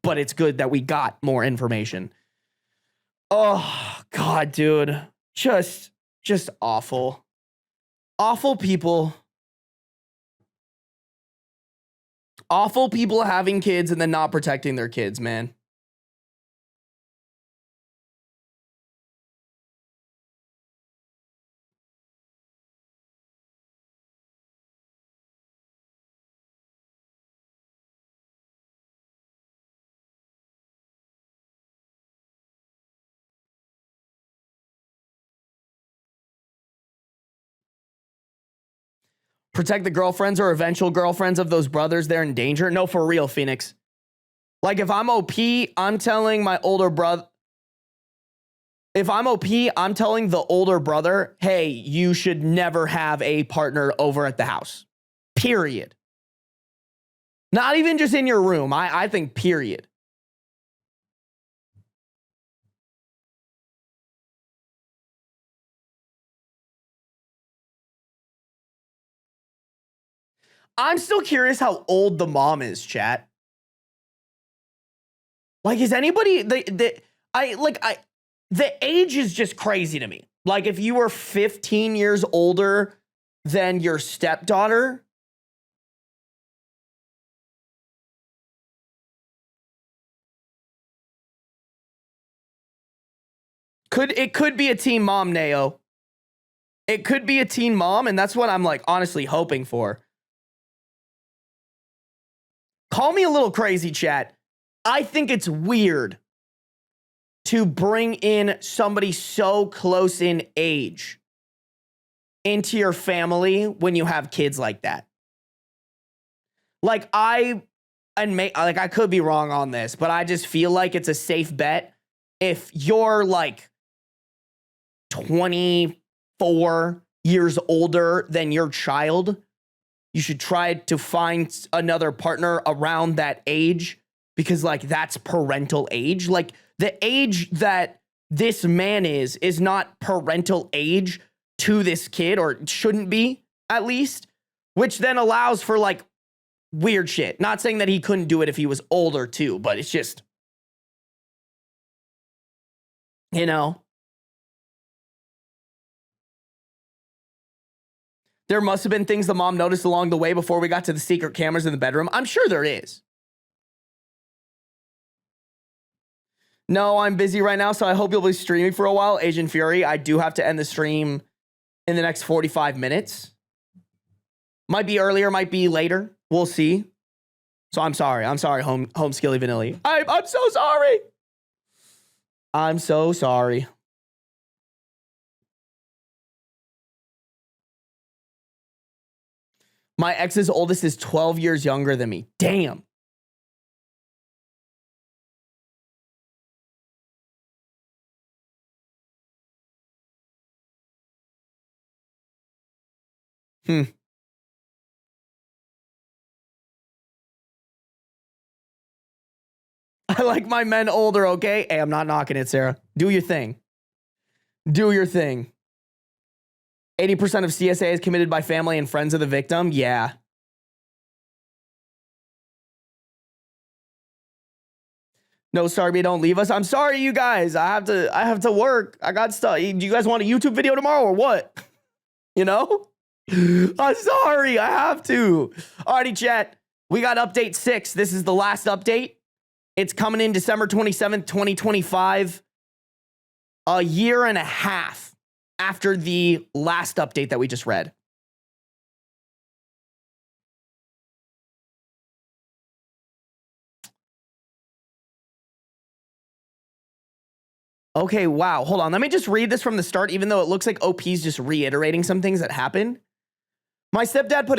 but it's good that we got more information. Oh God, dude. Just awful. Awful people. Awful people having kids and then not protecting their kids, man. Protect the girlfriends or eventual girlfriends of those brothers. They're in danger. No, for real, Phoenix. Like if I'm OP, I'm telling my older brother. If I'm OP, I'm telling the older brother, hey, you should never have a partner over at the house. Period. Not even just in your room. I think period. I'm still curious how old the mom is, chat. Like, is anybody the age is just crazy to me. Like, if you were 15 years older than your stepdaughter, it could be a teen mom, Nao. It could be a teen mom, and that's what I'm like honestly hoping for. Call me a little crazy, chat. I think it's weird to bring in somebody so close in age into your family when you have kids like that. Like I could be wrong on this, but I just feel like it's a safe bet if you're like 24 years older than your child, you should try to find another partner around that age because like that's parental age. Like the age that this man is not parental age to this kid, or shouldn't be at least, which then allows for like weird shit. Not saying that he couldn't do it if he was older too, but it's just, you know, there must have been things the mom noticed along the way before we got to the secret cameras in the bedroom. I'm sure there is. No, I'm busy right now, so I hope you'll be streaming for a while. Asian Fury, I do have to end the stream in the next 45 minutes. Might be earlier, might be later. We'll see. So I'm sorry. I'm sorry, home skilly vanilli. I'm so sorry. I'm so sorry. My ex's oldest is 12 years younger than me. Damn. I like my men older, okay? Hey, I'm not knocking it, Sarah. Do your thing. Do your thing. 80% of CSA is committed by family and friends of the victim. Yeah. No, Sarby, don't leave us. I'm sorry, you guys. I have to work. I got stuff. Do you guys want a YouTube video tomorrow or what? You know? I'm sorry. I have to. Alrighty, chat. We got update 6. This is the last update. It's coming in December 27th, 2025. A year and a half after the last update that we just read. Okay, wow. Hold on. Let me just read this from the start, even though it looks like OP's just reiterating some things that happened. My stepdad put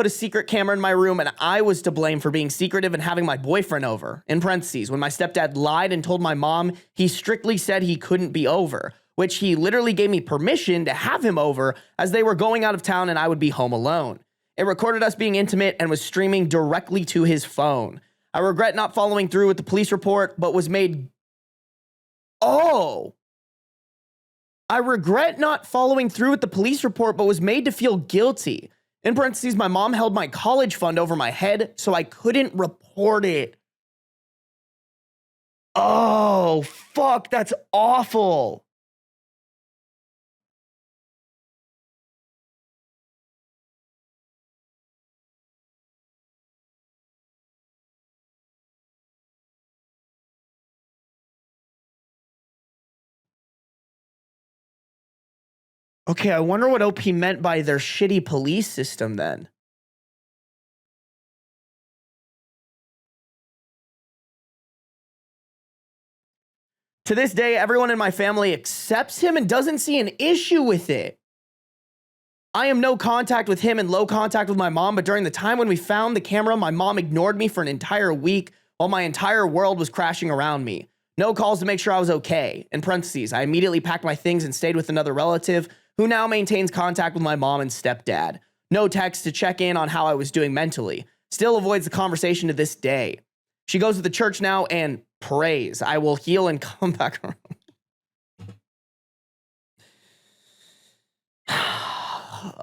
a secret camera in my room, and I was to blame for being secretive and having my boyfriend over. In parentheses, when my stepdad lied and told my mom, he strictly said he couldn't be over, which he literally gave me permission to have him over as they were going out of town and I would be home alone. It recorded us being intimate and was streaming directly to his phone. I regret not following through with the police report, but was made... I regret not following through with the police report, but was made to feel guilty. In parentheses, my mom held my college fund over my head, so I couldn't report it. Oh, fuck, that's awful. Okay, I wonder what OP meant by their shitty police system then. To this day, everyone in my family accepts him and doesn't see an issue with it. I am no contact with him and low contact with my mom, but during the time when we found the camera, my mom ignored me for an entire week while my entire world was crashing around me. No calls to make sure I was okay. In parentheses, I immediately packed my things and stayed with another relative who now maintains contact with my mom and stepdad. No text to check in on how I was doing mentally. Still avoids the conversation to this day. She goes to the church now and prays. I will heal and come back around.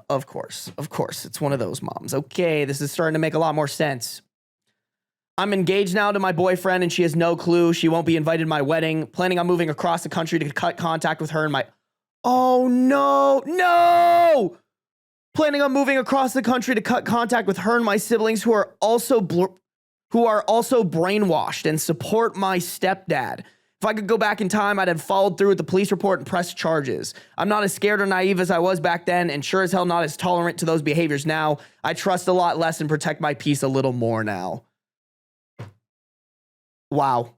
Of course. It's one of those moms. Okay, this is starting to make a lot more sense. I'm engaged now to my boyfriend and she has no clue. She won't be invited to my wedding. Planning on moving across the country to cut contact with her and my... Oh, no! Planning on moving across the country to cut contact with her and my siblings who are also brainwashed and support my stepdad. If I could go back in time, I'd have followed through with the police report and pressed charges. I'm not as scared or naive as I was back then, and sure as hell not as tolerant to those behaviors now. I trust a lot less and protect my peace a little more now. Wow.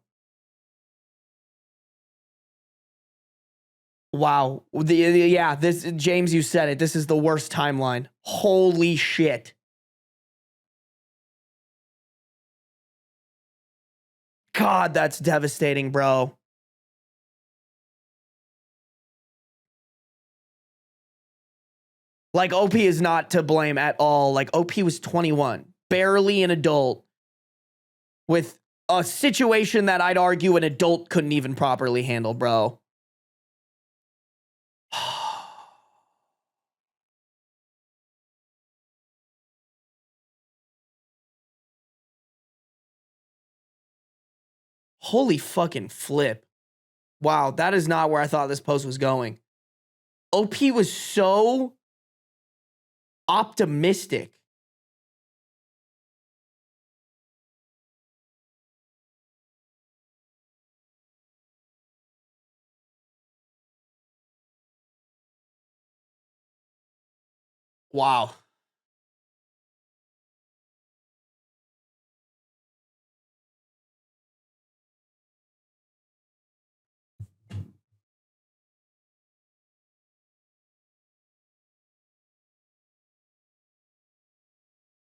Yeah, this, James, you said it. This is the worst timeline. Holy shit. God, that's devastating, bro. Like, OP is not to blame at all. Like, OP was 21, barely an adult, with a situation that I'd argue an adult couldn't even properly handle, bro. Holy fucking flip. Wow, that is not where I thought this post was going. OP was so optimistic. Wow.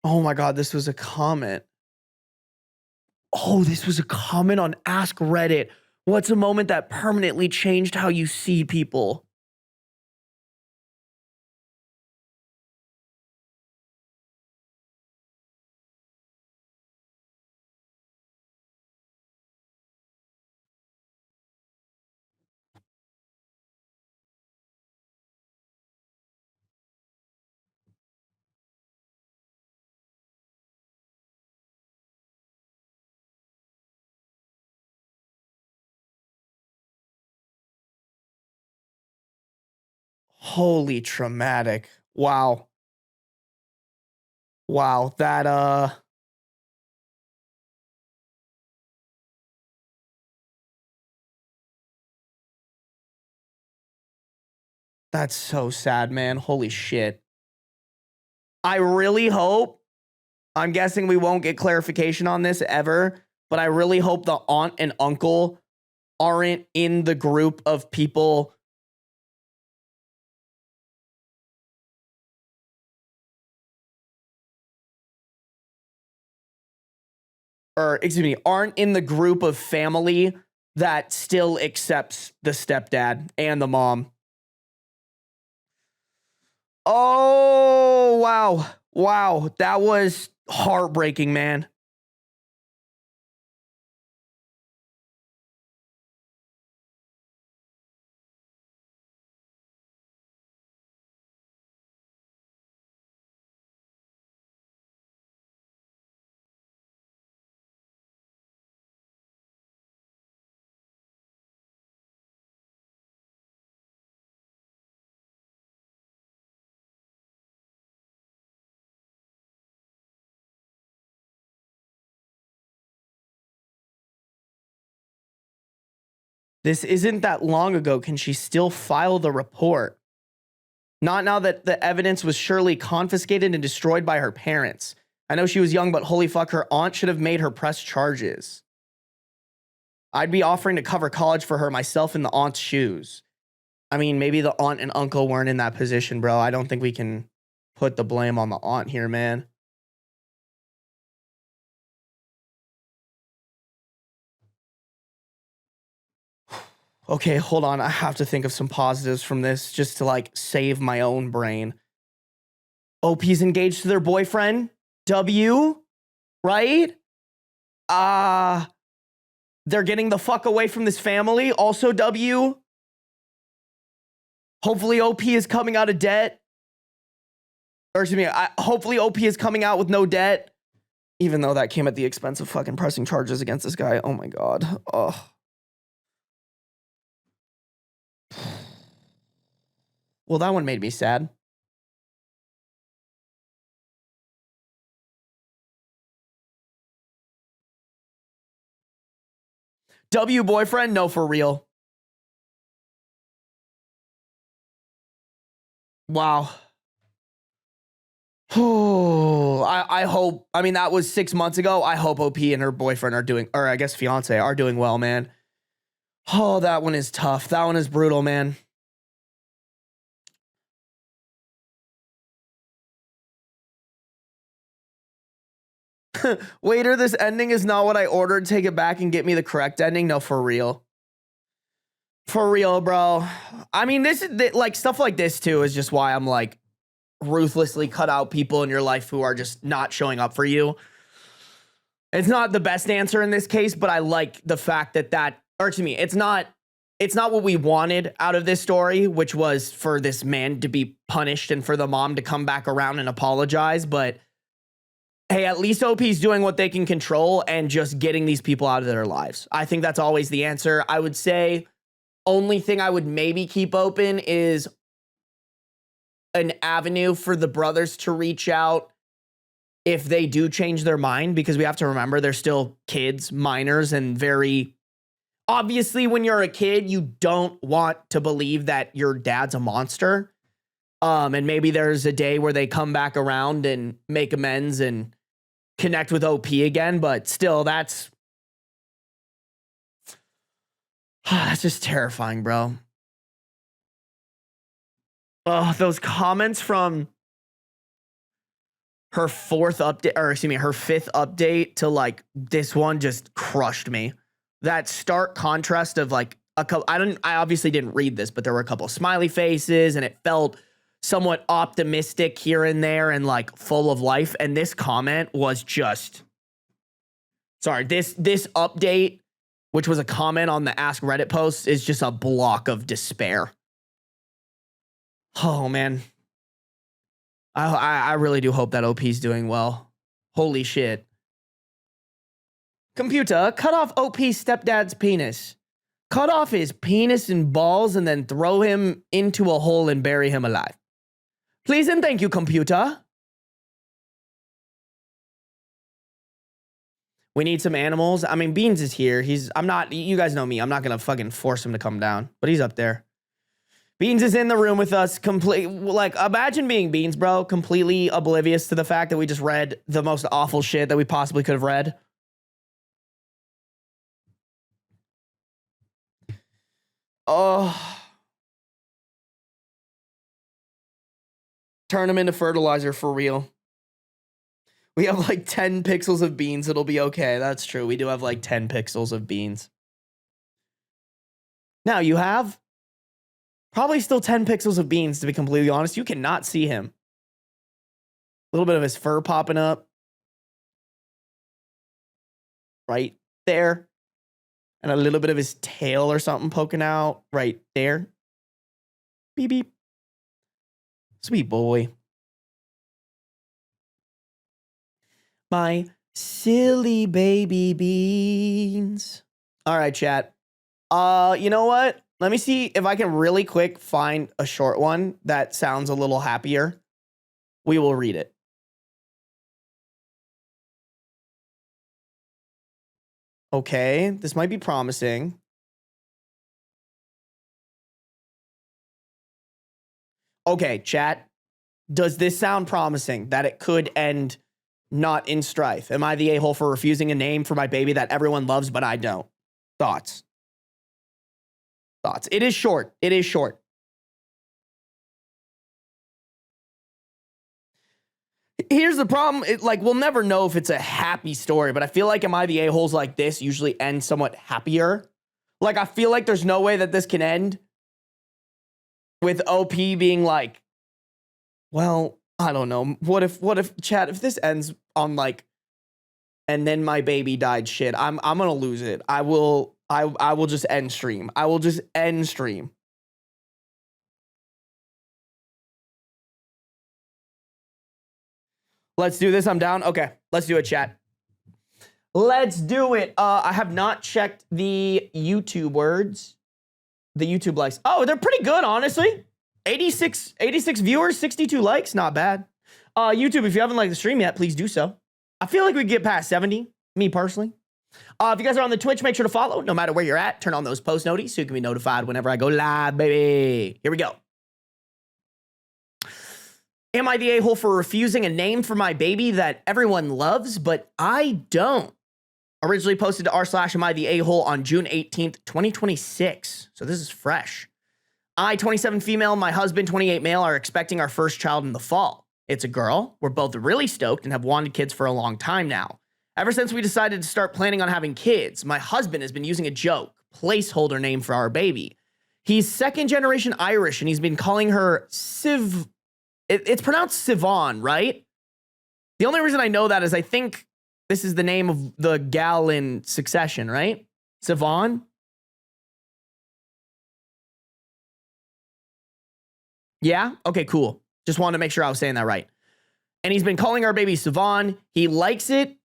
Oh my God, this was a comment. Oh, this was a comment on Ask Reddit. What's a moment that permanently changed how you see people? Holy traumatic. Wow. Wow, that's so sad, man. Holy shit. I really hope, I'm guessing we won't get clarification on this ever, but I really hope the aunt and uncle aren't in the group of people or excuse me, aren't in the group of family that still accepts the stepdad and the mom. Oh, wow. Wow. That was heartbreaking, man. This isn't that long ago. Can she still file the report? Not now that the evidence was surely confiscated and destroyed by her parents. I know she was young, but holy fuck, her aunt should have made her press charges. I'd be offering to cover college for her myself in the aunt's shoes. I mean, maybe the aunt and uncle weren't in that position, bro. I don't think we can put the blame on the aunt here, man. Okay, hold on. I have to think of some positives from this just to like save my own brain. OP's engaged to their boyfriend, W, right? They're getting the fuck away from this family, also W. Hopefully OP is coming out of debt. Or excuse me, hopefully OP is coming out with no debt. Even though that came at the expense of fucking pressing charges against this guy. Oh my God. Ugh. Well, that one made me sad. W boyfriend? No, for real. Wow. Oh, I hope. I mean, that was 6 months ago. I hope OP and her boyfriend are doing, or I guess fiance are doing well, man. Oh, that one is tough. That one is brutal, man. Waiter, this ending is not what I ordered. Take it back and get me the correct ending. No, for real. For real, bro. I mean, this is like stuff like this too is just why I'm like ruthlessly cut out people in your life who are just not showing up for you. It's not the best answer in this case, but I like the fact or excuse me, it's not what we wanted out of this story, which was for this man to be punished and for the mom to come back around and apologize. But hey, at least OP's doing what they can control and just getting these people out of their lives. I think that's always the answer. I would say only thing I would maybe keep open is an avenue for the brothers to reach out if they do change their mind, because we have to remember they're still kids, minors, and very obviously when you're a kid, you don't want to believe that your dad's a monster. And maybe there's a day where they come back around and make amends and connect with OP again, but still that's just terrifying, bro. Oh, those comments from her fifth update to like this one just crushed me. That stark contrast of like a couple, I obviously didn't read this, but there were a couple of smiley faces and it felt somewhat optimistic here and there and like full of life. And this comment was just, this update, which was a comment on the Ask Reddit post, is just a block of despair. Oh man. I really do hope that OP's doing well. Holy shit. Computer, cut off OP's stepdad's penis. Cut off his penis and balls and then throw him into a hole and bury him alive. Please and thank you, computer. We need some animals. I mean, Beans is here. You guys know me. I'm not going to fucking force him to come down, but he's up there. Beans is in the room with us, imagine being Beans, bro, completely oblivious to the fact that we just read the most awful shit that we possibly could have read. Oh. Turn him into fertilizer for real. We have like 10 pixels of Beans. It'll be okay. That's true. We do have like 10 pixels of Beans. Now you have probably still 10 pixels of Beans, to be completely honest. You cannot see him. A little bit of his fur popping up. Right there. And a little bit of his tail or something poking out right there. Beep, beep. Sweet boy. My silly baby Beans. All right, chat. You know what? Let me see if I can really quick find a short one that sounds a little happier. We will read it. Okay, this might be promising. Okay, chat. Does this sound promising that it could end not in strife? Am I the a-hole for refusing a name for my baby that everyone loves, but I don't? Thoughts? It is short. It is short. Here's the problem. We'll never know if it's a happy story, but I feel like Am I the A-holes like this usually end somewhat happier. Like, I feel like there's no way that this can end with OP being like, well, I don't know. What if chat, if this ends on like, and then my baby died shit, I'm gonna lose it. I will just end stream. I will just end stream. Let's do this. I'm down. Okay, let's do it, chat. Let's do it. I have not checked the YouTube words. The YouTube likes. Oh, they're pretty good, honestly. 86 viewers, 62 likes. Not bad. YouTube, if you haven't liked the stream yet, please do so. I feel like we get past 70, me personally. If you guys are on the Twitch, make sure to follow. No matter where you're at, turn on those post notifications so you can be notified whenever I go live, baby. Here we go. Am I the a-hole for refusing a name for my baby that everyone loves, but I don't? Originally posted to r/am I the a-hole on June 18th, 2026. So this is fresh. I, 27 female, my husband, 28 male, are expecting our first child in the fall. It's a girl. We're both really stoked and have wanted kids for a long time now. Ever since we decided to start planning on having kids, my husband has been using a joke, placeholder name for our baby. He's second generation Irish and he's been calling her Siv. It's pronounced Sivan, right? The only reason I know that is I think This is the name of the gal in Succession, right? Siobhan? Yeah? Okay, cool. Just wanted to make sure I was saying that right. And he's been calling our baby Siobhan. He likes it.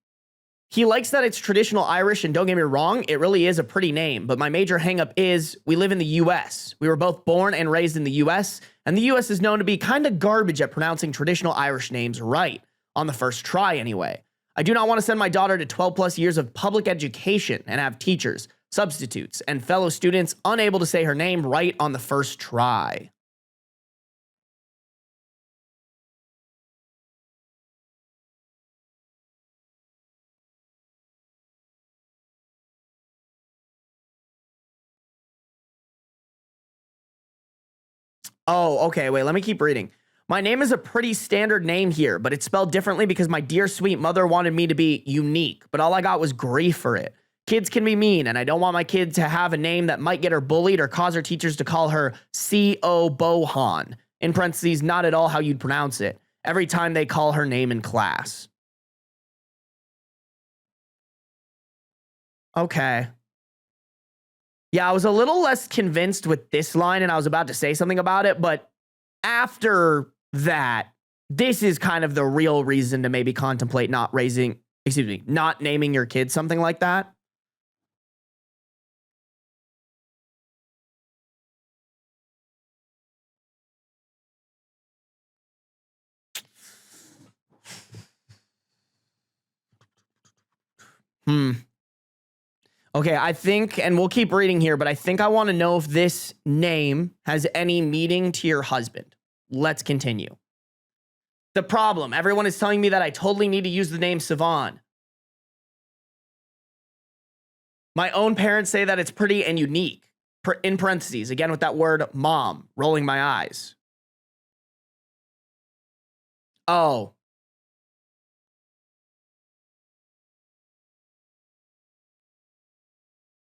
He likes that it's traditional Irish, and don't get me wrong, it really is a pretty name. But my major hangup is we live in the US. We were both born and raised in the US, and the US is known to be kind of garbage at pronouncing traditional Irish names right, on the first try anyway. I do not want to send my daughter to 12 plus years of public education and have teachers, substitutes, and fellow students unable to say her name right on the first try. Oh, okay, wait, let me keep reading. My name is a pretty standard name here, but it's spelled differently because my dear sweet mother wanted me to be unique, but all I got was grief for it. Kids can be mean, and I don't want my kid to have a name that might get her bullied or cause her teachers to call her C.O. Bohan. In parentheses, not at all how you'd pronounce it. Every time they call her name in class. Okay. Yeah, I was a little less convinced with this line, and I was about to say something about it, but after that, this is kind of the real reason to maybe contemplate not naming your kid something like that. Okay, I think, and we'll keep reading here, but I think I want to know if this name has any meaning to your husband. Let's continue. The problem, everyone is telling me that I totally need to use the name Siobhan. My own parents say that it's pretty and unique. In parentheses, again with that word mom, rolling my eyes. Oh.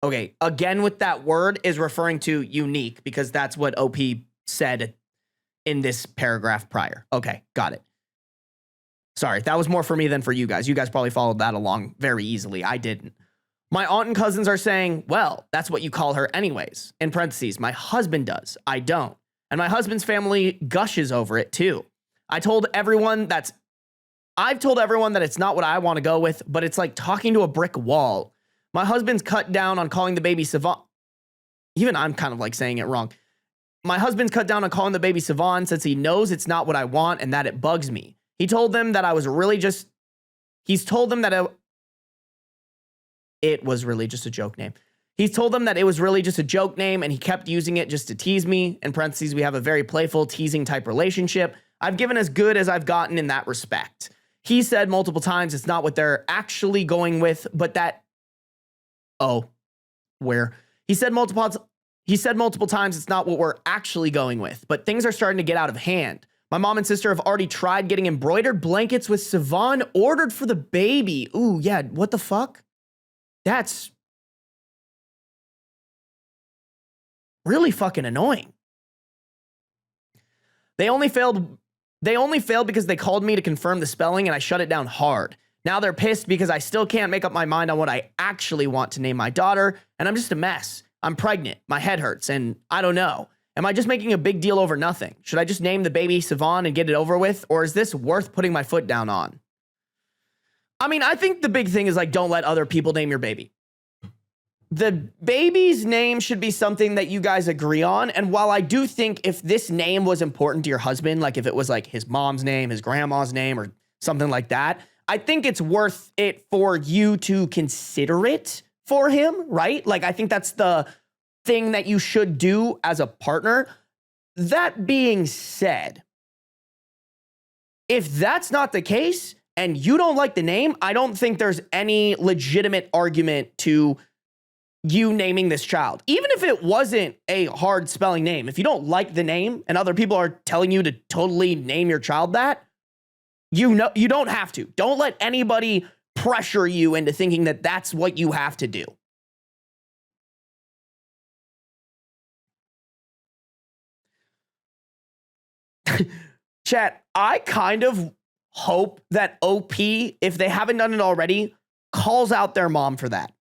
Okay, again with that word is referring to unique because that's what OP said in this paragraph prior. Okay, got it. Sorry, that was more for me than for you guys. You guys probably followed that along very easily. I didn't. My aunt and cousins are saying, well, that's what you call her anyways. In parentheses, my husband does. I don't. And my husband's family gushes over it too. I've told everyone that it's not what I want to go with, but it's like talking to a brick wall. My husband's cut down on calling the baby Siobhan. Even I'm kind of like saying it wrong. My husband's cut down on calling the baby Siobhan since he knows it's not what I want and that it bugs me. He told them that it was really just a joke name. He's told them that it was really just a joke name and he kept using it just to tease me. In parentheses, we have a very playful teasing type relationship. I've given as good as I've gotten in that respect. He said multiple times it's not what they're actually going with, but that he said multiple times it's not what we're actually going with, but things are starting to get out of hand. My mom and sister have already tried getting embroidered blankets with Siobhan ordered for the baby. Ooh, yeah, what the fuck? That's really fucking annoying. They only failed because they called me to confirm the spelling and I shut it down hard. Now they're pissed because I still can't make up my mind on what I actually want to name my daughter, and I'm just a mess. I'm pregnant, my head hurts, and I don't know. Am I just making a big deal over nothing? Should I just name the baby Siobhan and get it over with, or is this worth putting my foot down on? I mean, I think the big thing is like, don't let other people name your baby. The baby's name should be something that you guys agree on, and while I do think if this name was important to your husband, like if it was like his mom's name, his grandma's name, or something like that, I think it's worth it for you to consider it for him, right? Like, I think that's the thing that you should do as a partner. That being said, if that's not the case and you don't like the name, I don't think there's any legitimate argument to you naming this child. Even if it wasn't a hard spelling name, if you don't like the name and other people are telling you to totally name your child that, you don't have to. Don't let anybody pressure you into thinking that that's what you have to do. Chat, I kind of hope that OP, if they haven't done it already, calls out their mom for that.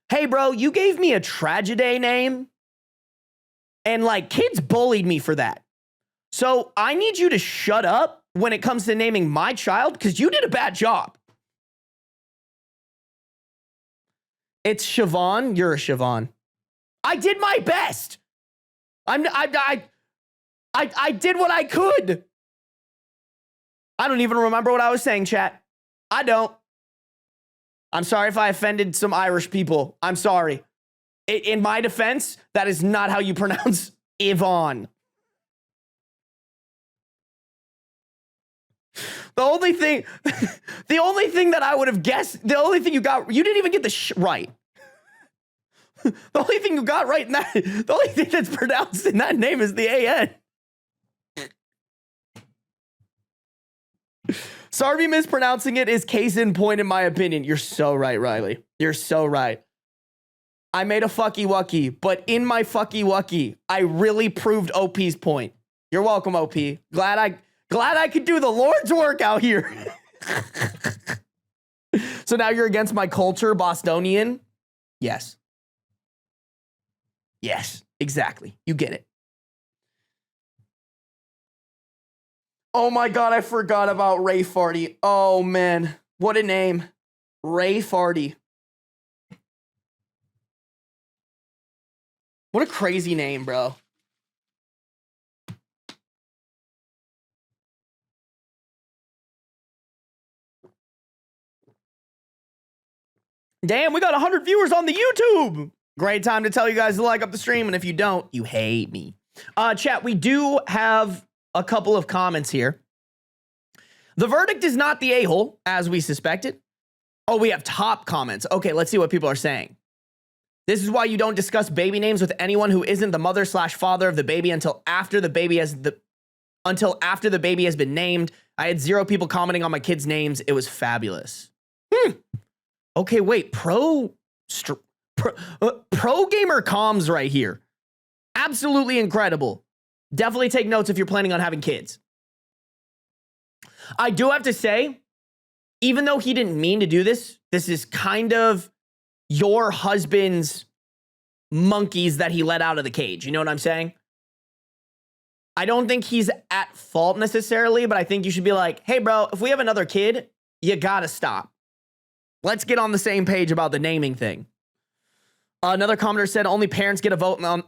Hey, bro, you gave me a tragedy name, and like kids bullied me for that. So I need you to shut up when it comes to naming my child because you did a bad job. It's Siobhan. You're a Siobhan. I did my best. I did what I could. I don't even remember what I was saying, chat. I don't. I'm sorry if I offended some Irish people. I'm sorry. In my defense, that is not how you pronounce Yvonne. The only thing that I would have guessed, the only thing you didn't even get the right. The only thing you got right in that, the only thing that's pronounced in that name is the AN. Sarby mispronouncing it is case in point, in my opinion. You're so right, Riley. You're so right. I made a fucky wucky, but in my fucky wucky, I really proved OP's point. You're welcome, OP. Glad I could do the Lord's work out here. So now you're against my culture, Bostonian? Yes. Yes, exactly. You get it. Oh my God, I forgot about Ray Farty. Oh man, what a name. Ray Farty. What a crazy name, bro. Damn, we got 100 viewers on the YouTube. Great time to tell you guys to like up the stream, and if you don't, you hate me. Chat, we do have a couple of comments here. The verdict is not the a-hole, as we suspected. Oh, we have top comments. Okay, let's see what people are saying. This is why you don't discuss baby names with anyone who isn't the mother/father of the baby until after the baby has been named. I had 0 people commenting on my kids' names. It was fabulous. Okay, wait. Pro gamer comms right here. Absolutely incredible. Definitely take notes if you're planning on having kids. I do have to say, even though he didn't mean to do this, this is kind of your husband's monkeys that he let out of the cage. You know what I'm saying? I don't think he's at fault necessarily, but I think you should be like, hey, bro, if we have another kid, you gotta stop. Let's get on the same page about the naming thing. Another commenter said only parents get a vote on,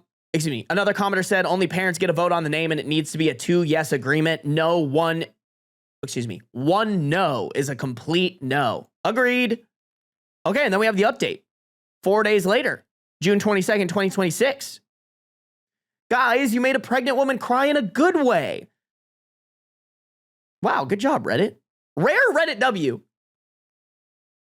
another commenter said only parents get a vote on the name and it needs to be a 2-yes agreement. One no is a complete no. Agreed. Okay, and then we have the update. 4 days later, June 22nd, 2026. Guys, you made a pregnant woman cry in a good way. Wow, good job, Reddit. Rare Reddit W.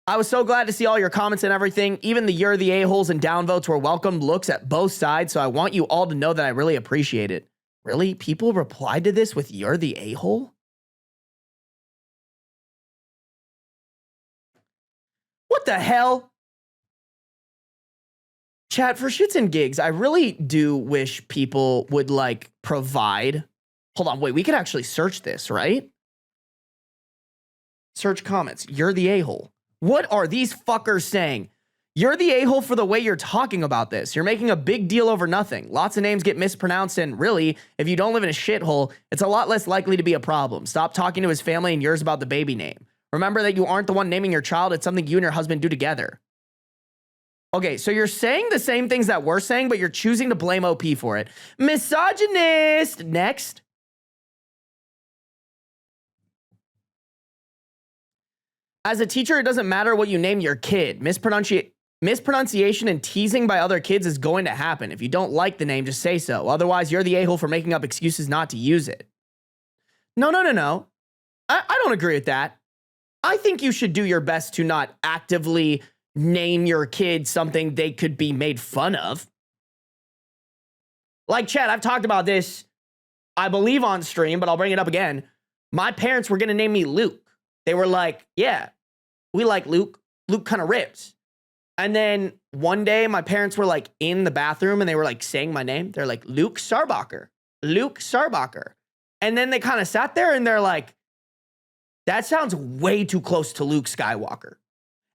I was so glad to see all your comments and everything. Even the you're the a-holes and downvotes were welcomed looks at both sides, so I want you all to know that I really appreciate it. Really? People replied to this with you're the a-hole? What the hell? Chat, for shits and gigs, I really do wish people would like provide. Hold on, wait, we could actually search this, right? Search comments. You're the a-hole. What are these fuckers saying? You're the a-hole for the way you're talking about this. You're making a big deal over nothing. Lots of names get mispronounced, and really, if you don't live in a shithole, it's a lot less likely to be a problem. Stop talking to his family and yours about the baby name. Remember that you aren't the one naming your child. It's something you and your husband do together. Okay, so you're saying the same things that we're saying, but you're choosing to blame OP for it. Misogynist. Next. As a teacher, it doesn't matter what you name your kid. Mispronunciation and teasing by other kids is going to happen. If you don't like the name, just say so. Otherwise, you're the a-hole for making up excuses not to use it. No. I don't agree with that. I think you should do your best to not actively name your kid something they could be made fun of. Like, Chad, I've talked about this, I believe, on stream, but I'll bring it up again. My parents were going to name me Luke. They were like, yeah, we like Luke. Luke kind of rips. And then one day my parents were like in the bathroom and they were like saying my name. They're like, Luke Sarbacher. Luke Sarbacher. And then they kind of sat there and they're like, That sounds way too close to Luke Skywalker.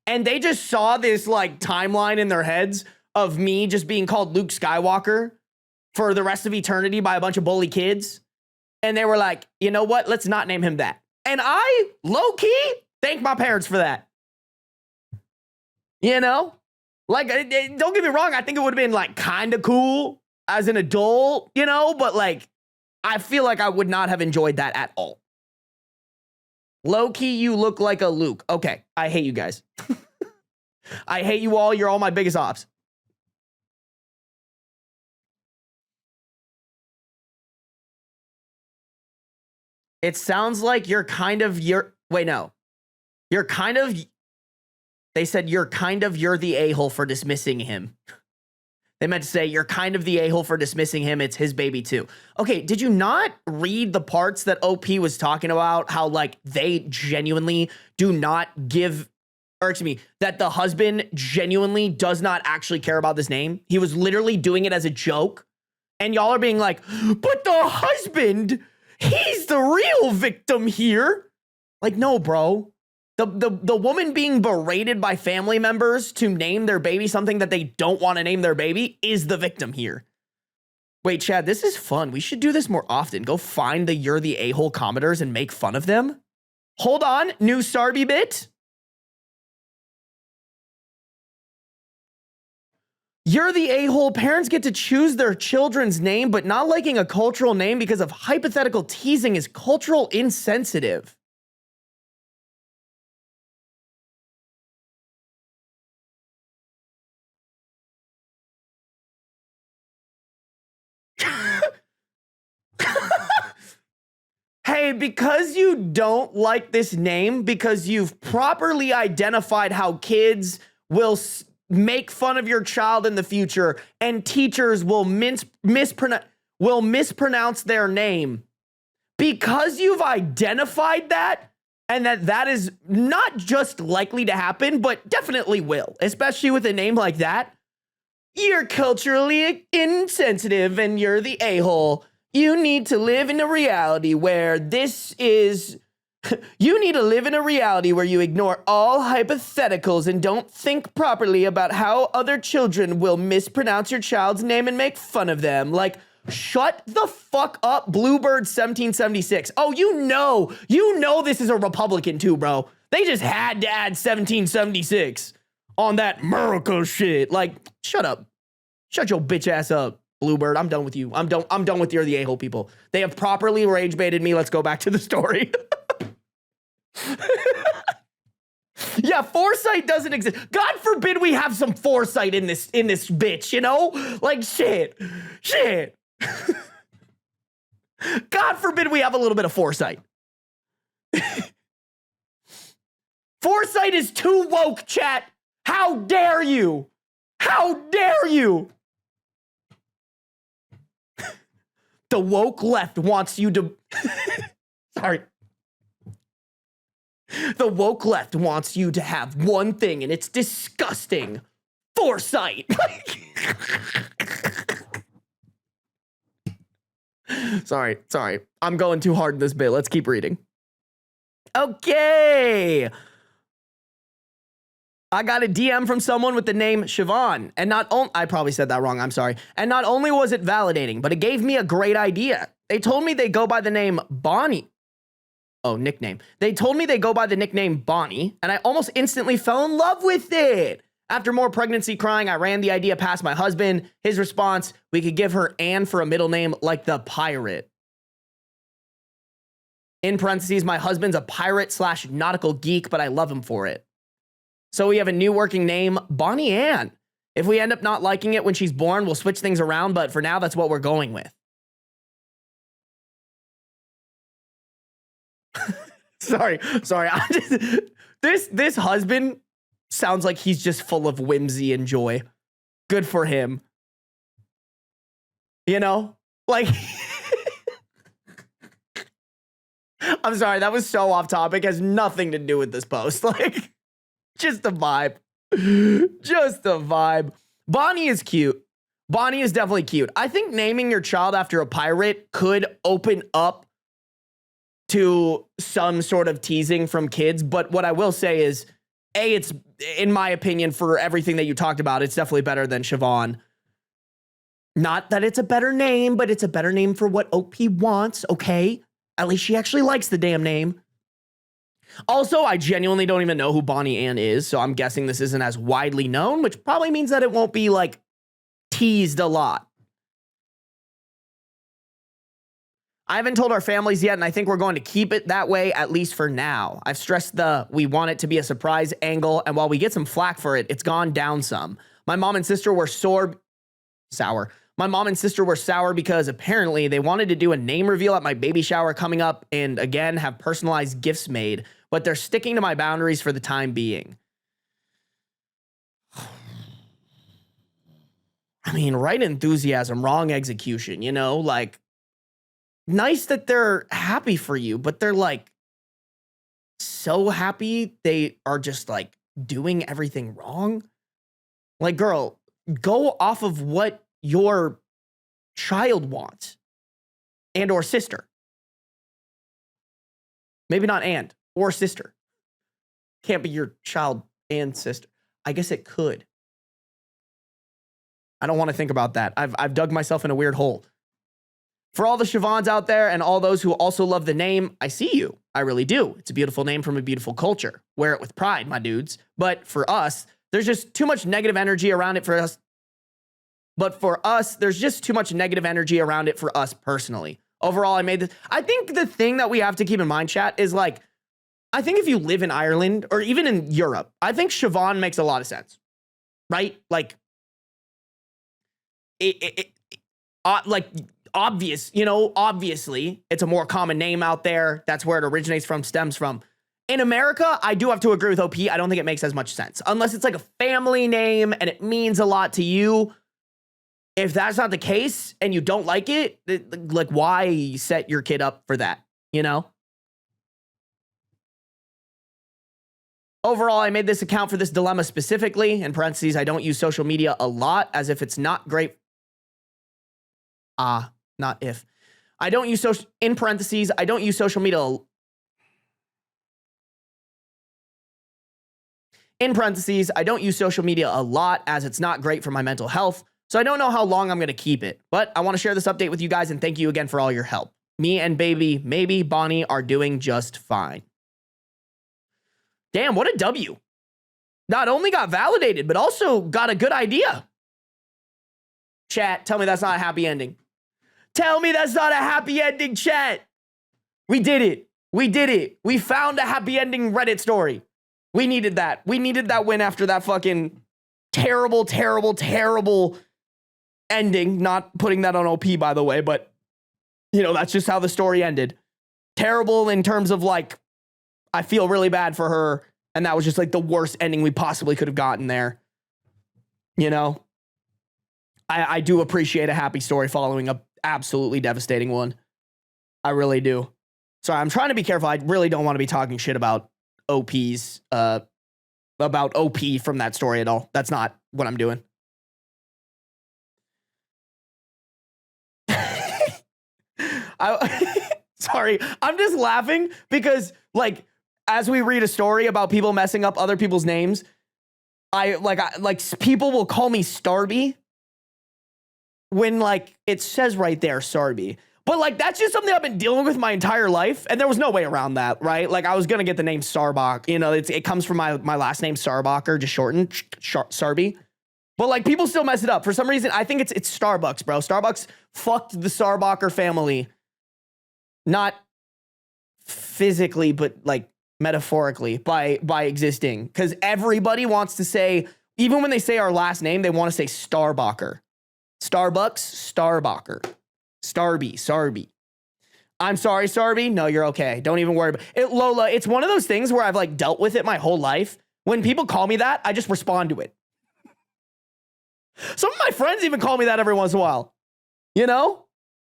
And they just saw this like timeline in their heads of me just being called Luke Skywalker for the rest of eternity by a bunch of bully kids. And they were like, you know what? Let's not name him that. And I, low-key, thank my parents for that. You know? Like, don't get me wrong. I think it would have been like kind of cool as an adult, you know? But like, I feel like I would not have enjoyed that at all. Low-key, you look like a Luke. Okay, I hate you guys. I hate you all. You're all my biggest ops. It sounds like you're kind of wait, no. You're kind of, they said you're the a-hole for dismissing him. They meant to say you're kind of the a-hole for dismissing him. It's his baby too. Okay, did you not read the parts that OP was talking about? How like they genuinely do not give, or excuse me, that the husband genuinely does not actually care about this name. He was literally doing it as a joke. And y'all are being like, but the husband, he's the real victim here. Like, no, bro. The woman being berated by family members to name their baby something that they don't want to name their baby is the victim here. Wait, Chad, this is fun. We should do this more often. Go find the You're the A-hole commenters and make fun of them. Hold on. New Sarby bit. You're the a-hole. Parents get to choose their children's name, but not liking a cultural name because of hypothetical teasing is cultural insensitive. Hey, because you don't like this name, because you've properly identified how kids will make fun of your child in the future, and teachers will mispronounce their name. Because you've identified that, and that is not just likely to happen, but definitely will, especially with a name like that, you're culturally insensitive and you're the a-hole. You need to live in a reality where you need to live in a reality where you ignore all hypotheticals and don't think properly about how other children will mispronounce your child's name and make fun of them. Like, shut the fuck up, Bluebird 1776. Oh, you know this is a Republican too, bro. They just had to add 1776 on that America shit. Like, shut up. Shut your bitch ass up. Bluebird, I'm done with you. I'm done with You're the a-hole people. They have properly rage baited me. Let's go back to the story. Yeah, foresight doesn't exist. God forbid we have some foresight in this bitch, you know? Like, shit. God forbid we have a little bit of foresight. Foresight is too woke, chat. How dare you? How dare you? The woke left wants you to... Sorry. The woke left wants you to have one thing, and it's disgusting. Foresight. Sorry. I'm going too hard in this bit. Let's keep reading. Okay. I got a DM from someone with the name Siobhan, and I probably said that wrong, I'm sorry. And not only was it validating, but it gave me a great idea. They told me they go by the name Bonnie. Oh, nickname. They told me they go by the nickname Bonnie, and I almost instantly fell in love with it. After more pregnancy crying, I ran the idea past my husband. His response, we could give her Anne for a middle name like the pirate. In parentheses, my husband's a pirate/nautical geek, but I love him for it. So we have a new working name, Bonnie Ann. If we end up not liking it when she's born, we'll switch things around, but for now, that's what we're going with. Sorry. This husband sounds like he's just full of whimsy and joy. Good for him. You know? Like... I'm sorry, that was so off topic. Has nothing to do with this post. Like... Just a vibe. Just a vibe. Bonnie is cute. Bonnie is definitely cute. I think naming your child after a pirate could open up to some sort of teasing from kids. But what I will say is, it's, in my opinion, for everything that you talked about, it's definitely better than Siobhan. Not that it's a better name, but it's a better name for what OP wants, okay? At least she actually likes the damn name. Also, I genuinely don't even know who Bonnie Ann is, so I'm guessing this isn't as widely known, which probably means that it won't be, like, teased a lot. I haven't told our families yet, and I think we're going to keep it that way, at least for now. I've stressed we want it to be a surprise angle, and while we get some flack for it, it's gone down some. My mom and sister were sour. My mom and sister were sour because apparently they wanted to do a name reveal at my baby shower coming up and, again, have personalized gifts made, but they're sticking to my boundaries for the time being. I mean, right enthusiasm, wrong execution, you know? Like, nice that they're happy for you, but they're, like, so happy they are just, like, doing everything wrong. Like, girl, go off of what your child wants and or sister. Maybe not and or sister. Can't be your child and sister. I guess it could. I don't want to think about that. I've dug myself in a weird hole. For all the Siobhans out there and all those who also love the name, I see you. I really do. It's a beautiful name from a beautiful culture. Wear it with pride, my dudes. But for us, there's just too much negative energy around it for us. But for us, there's just too much negative energy around it for us personally. Overall, I made this. I think the thing that we have to keep in mind, chat, is like, I think if you live in Ireland or even in Europe, I think Siobhan makes a lot of sense, right? Like, like obvious, you know, obviously it's a more common name out there. That's where it originates from, stems from. In America, I do have to agree with OP. I don't think it makes as much sense unless it's like a family name and it means a lot to you. If that's not the case and you don't like it, like, why set your kid up for that, you know? Overall, I made this account for this dilemma specifically. In parentheses, I don't use social media a lot, as if it's not great. Not if. I don't use social, in parentheses, I don't use social media. In parentheses, I don't use social media a lot, as it's not great for my mental health. So I don't know how long I'm going to keep it, but I want to share this update with you guys and thank you again for all your help. Me and maybe Bonnie are doing just fine. Damn, what a W. Not only got validated, but also got a good idea. Chat, tell me that's not a happy ending. Tell me that's not a happy ending, chat. We did it. We did it. We found a happy ending Reddit story. We needed that. We needed that win after that fucking terrible, terrible, terrible ending. Not putting that on OP, by the way, but, you know, that's just how the story ended. Terrible in terms of, like, I feel really bad for her, and that was just, like, the worst ending we possibly could have gotten there. You know? I do appreciate a happy story following a absolutely devastating one. I really do. Sorry, I'm trying to be careful. I really don't want to be talking shit about OP's, about OP from that story at all. That's not what I'm doing. Sorry, I'm just laughing because, like, as we read a story about people messing up other people's names, people will call me Starby when, like, it says right there Sarby. But, like, that's just something I've been dealing with my entire life, and there was no way around that, right? Like, I was gonna get the name Sarbach. You know, it comes from my last name Sarbacher, just shortened, Sarby. But, like, people still mess it up. For some reason, I think it's Starbucks, bro. Starbucks fucked the Sarbacher family. Not physically, but, like, metaphorically by existing. Because everybody wants to say, even when they say our last name, they want to say Starbacher. Starbucks, Starbacher. Sarby. I'm sorry, Sarby. No, you're okay. Don't even worry about it. Lola, it's one of those things where I've, like, dealt with it my whole life. When people call me that, I just respond to it. Some of my friends even call me that every once in a while. You know?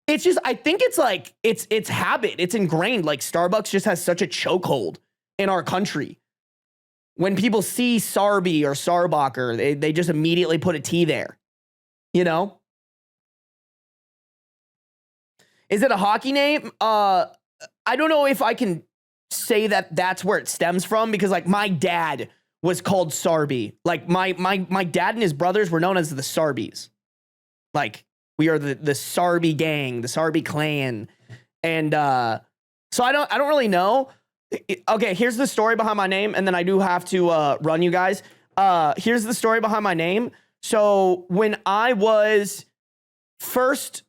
It's just, I think it's like, it's habit. It's ingrained. Like, Starbucks just has such a chokehold in our country. When people see Sarby or Sarbacher, they just immediately put a T there. You know? Is it a hockey name? I don't know if I can say that that's where it stems from, because like my dad was called Sarby. Like my dad and his brothers were known as the Sarbys. Like we are the Sarby gang, the Sarby clan. And so I don't really know. Okay, here's the story behind my name, and then I do have to run you guys. Here's the story behind my name. So when I was first,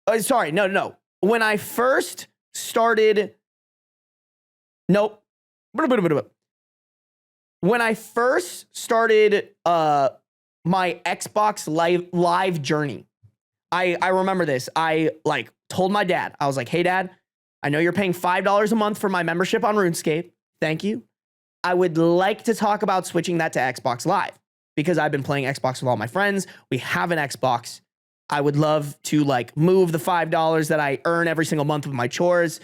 no. When I first started, nope. When I first started my Xbox live journey, I remember this. I like told my dad, I was like, hey dad, I know you're paying $5 a month for my membership on RuneScape. Thank you. I would like to talk about switching that to Xbox Live because I've been playing Xbox with all my friends. We have an Xbox. I would love to like move the $5 that I earn every single month with my chores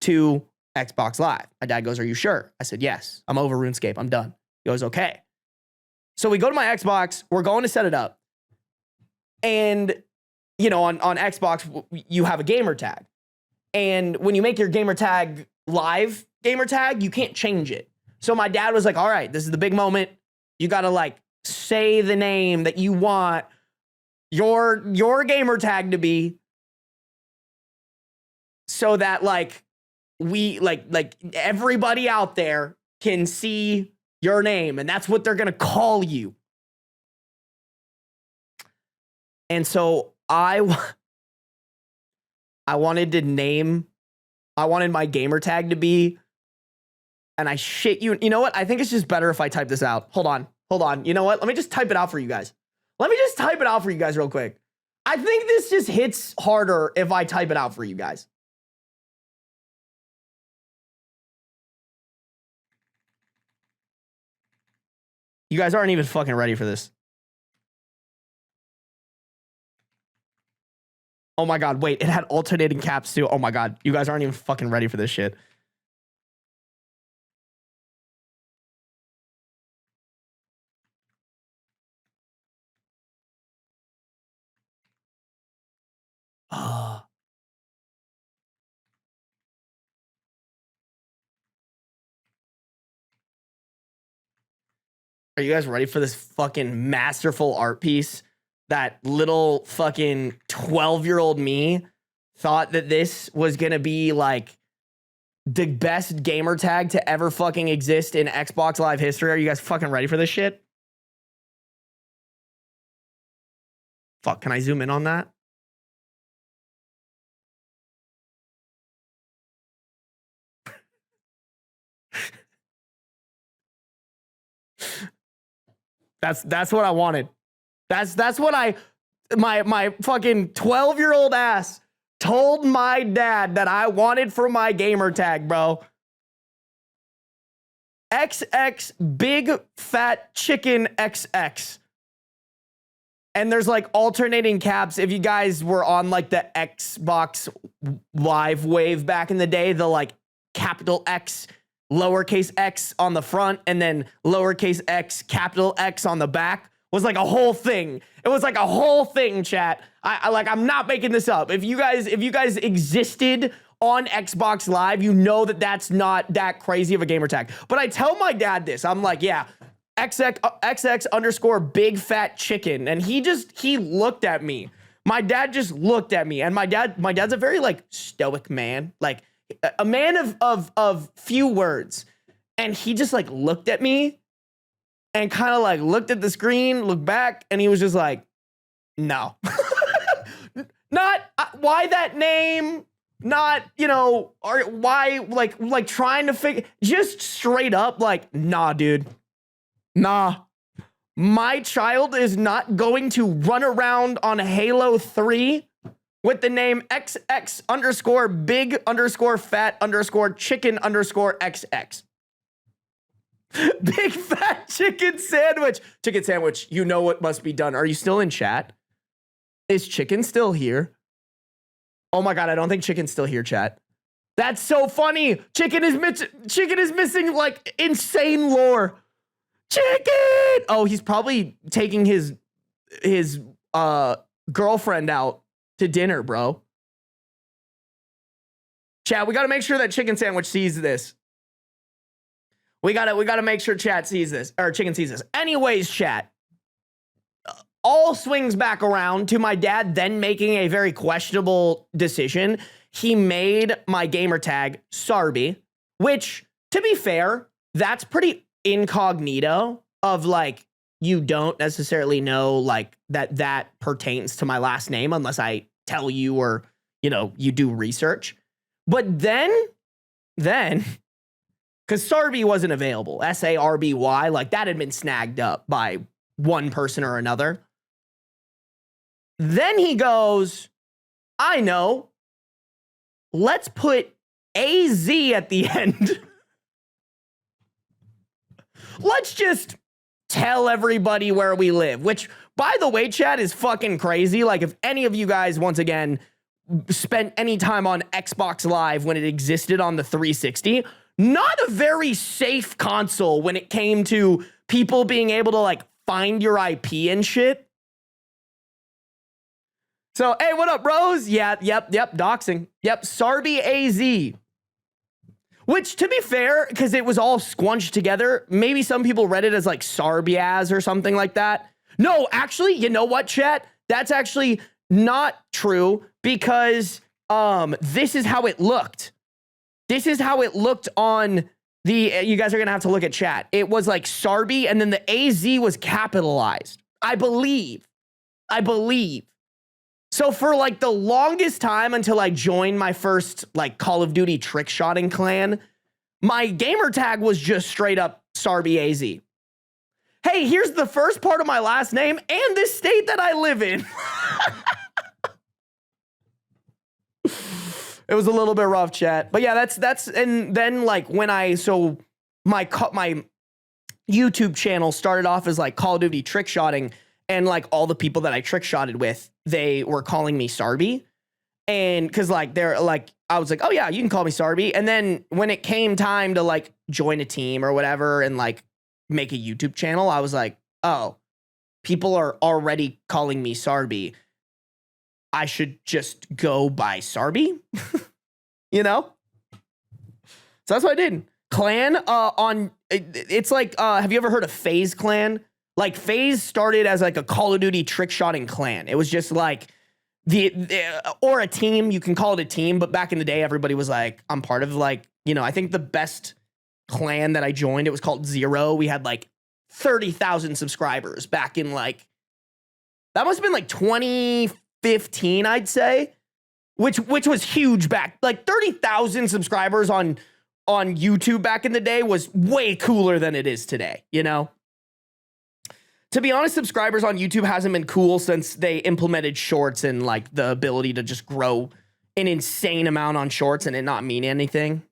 to Xbox Live. My dad goes, are you sure? I said, yes, I'm over RuneScape. I'm done. He goes, okay. So we go to my Xbox. We're going to set it up. And, you know, on Xbox, you have a gamer tag. And when you make your gamer tag live gamer tag, you can't change it. So my dad was like, all right, this is the big moment. You got to like say the name that you want your gamer tag to be, so that like we like everybody out there can see your name, and that's what they're going to call you. And so I wanted my gamer tag to be, and I shit you. You know what? I think it's just better if I type this out. Hold on. You know what? Let me just type it out for you guys. Real quick. I think this just hits harder if I type it out for you guys. You guys aren't even fucking ready for this. Oh my God, wait, it had alternating caps too. Oh my God, you guys aren't even fucking ready for this shit. Are you guys ready for this fucking masterful art piece? That little fucking 12-year-old me thought that this was gonna be like the best gamer tag to ever fucking exist in Xbox Live history. Are you guys fucking ready for this shit? Fuck, can I zoom in on that? That's what I wanted. That's what my fucking 12-year-old ass told my dad that I wanted for my gamer tag, bro. XX big fat chicken XX. And there's like alternating caps. If you guys were on like the Xbox Live wave back in the day, the like capital X, lowercase x on the front, and then lowercase x, capital X on the back was like a whole thing. It was like a whole thing, chat. I'm not making this up. If you guys existed on Xbox Live, you know that that's not that crazy of a gamer tag. But I tell my dad this. I'm like, yeah, XX underscore big fat chicken. And he looked at me. My dad just looked at me. And my dad's a very like stoic man, like a man of few words. And he just like looked at me and kind of like looked at the screen, looked back, and he was just like, no. Not why that name, not, you know, or why like trying to figure, just straight up like, nah, dude. Nah. My child is not going to run around on Halo 3 with the name XX underscore big underscore fat underscore chicken underscore XX. Big fat chicken sandwich. Chicken sandwich, you know what must be done. Are you still in chat? Is chicken still here? Oh my God, I don't think chicken's still here, chat. That's so funny. Chicken is missing like insane lore. Chicken! Oh, he's probably taking his girlfriend out to dinner, bro. Chat, we got to make sure that Chicken Sandwich sees this. We got to make sure chat sees this, or Chicken sees this. Anyways, chat, all swings back around to my dad then making a very questionable decision. He made my gamer tag Sarby, which, to be fair, that's pretty incognito of like, you don't necessarily know like that pertains to my last name unless I tell you or, you know, you do research. But then, because Sarby wasn't available, Sarby, like that had been snagged up by one person or another. Then he goes, I know, let's put AZ at the end. Let's just tell everybody where we live, which, by the way, chat, is fucking crazy. Like, if any of you guys, once again, spent any time on Xbox Live when it existed on the 360, not a very safe console when it came to people being able to, like, find your IP and shit. So, hey, what up, bros? Yeah, yep, doxing. Yep, Sarby AZ. Which, to be fair, because it was all squunched together, maybe some people read it as, like, Sarbiaz or something like that. No, actually, you know what, chat? That's actually not true, because this is how it looked. This is how it looked on the, you guys are going to have to look at chat. It was like Sarby, and then the AZ was capitalized. I believe. So for like the longest time until I joined my first like Call of Duty trick-shotting clan, my gamer tag was just straight up Sarby AZ. Hey, here's the first part of my last name and the state that I live in. It was a little bit rough, chat. But yeah, that's and then like when my YouTube channel started off as like Call of Duty trick-shotting, and like all the people that I trick-shotted with, they were calling me Sarby. And cause like they're like, I was like, oh yeah, you can call me Sarby. And then when it came time to like join a team or whatever and like make a YouTube channel, I was like, oh, people are already calling me Sarby. I should just go by Sarby, you know? So that's what I did. Clan it's like, have you ever heard of FaZe Clan? Like FaZe started as like a Call of Duty trick-shotting clan. It was just like or a team, you can call it a team, but back in the day, everybody was like, I'm part of like, you know, I think the best clan that I joined, it was called Zero. We had like 30,000 subscribers back in like, that must have been like 2015, I'd say, which was huge back, like 30,000 subscribers on YouTube back in the day was way cooler than it is today, you know? To be honest, subscribers on YouTube hasn't been cool since they implemented shorts and like the ability to just grow an insane amount on shorts and it not mean anything.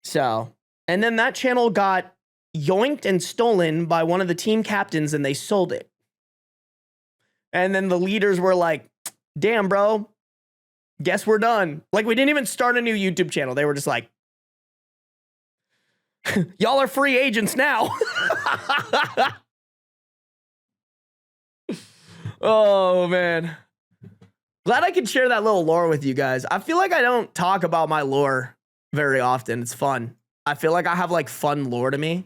So, and then that channel got yoinked and stolen by one of the team captains and they sold it. And then the leaders were like, damn, bro, guess we're done. Like, we didn't even start a new YouTube channel. They were just like, y'all are free agents now. Oh, man. Glad I could share that little lore with you guys. I feel like I don't talk about my lore very often. It's fun. I feel like I have like fun lore to me.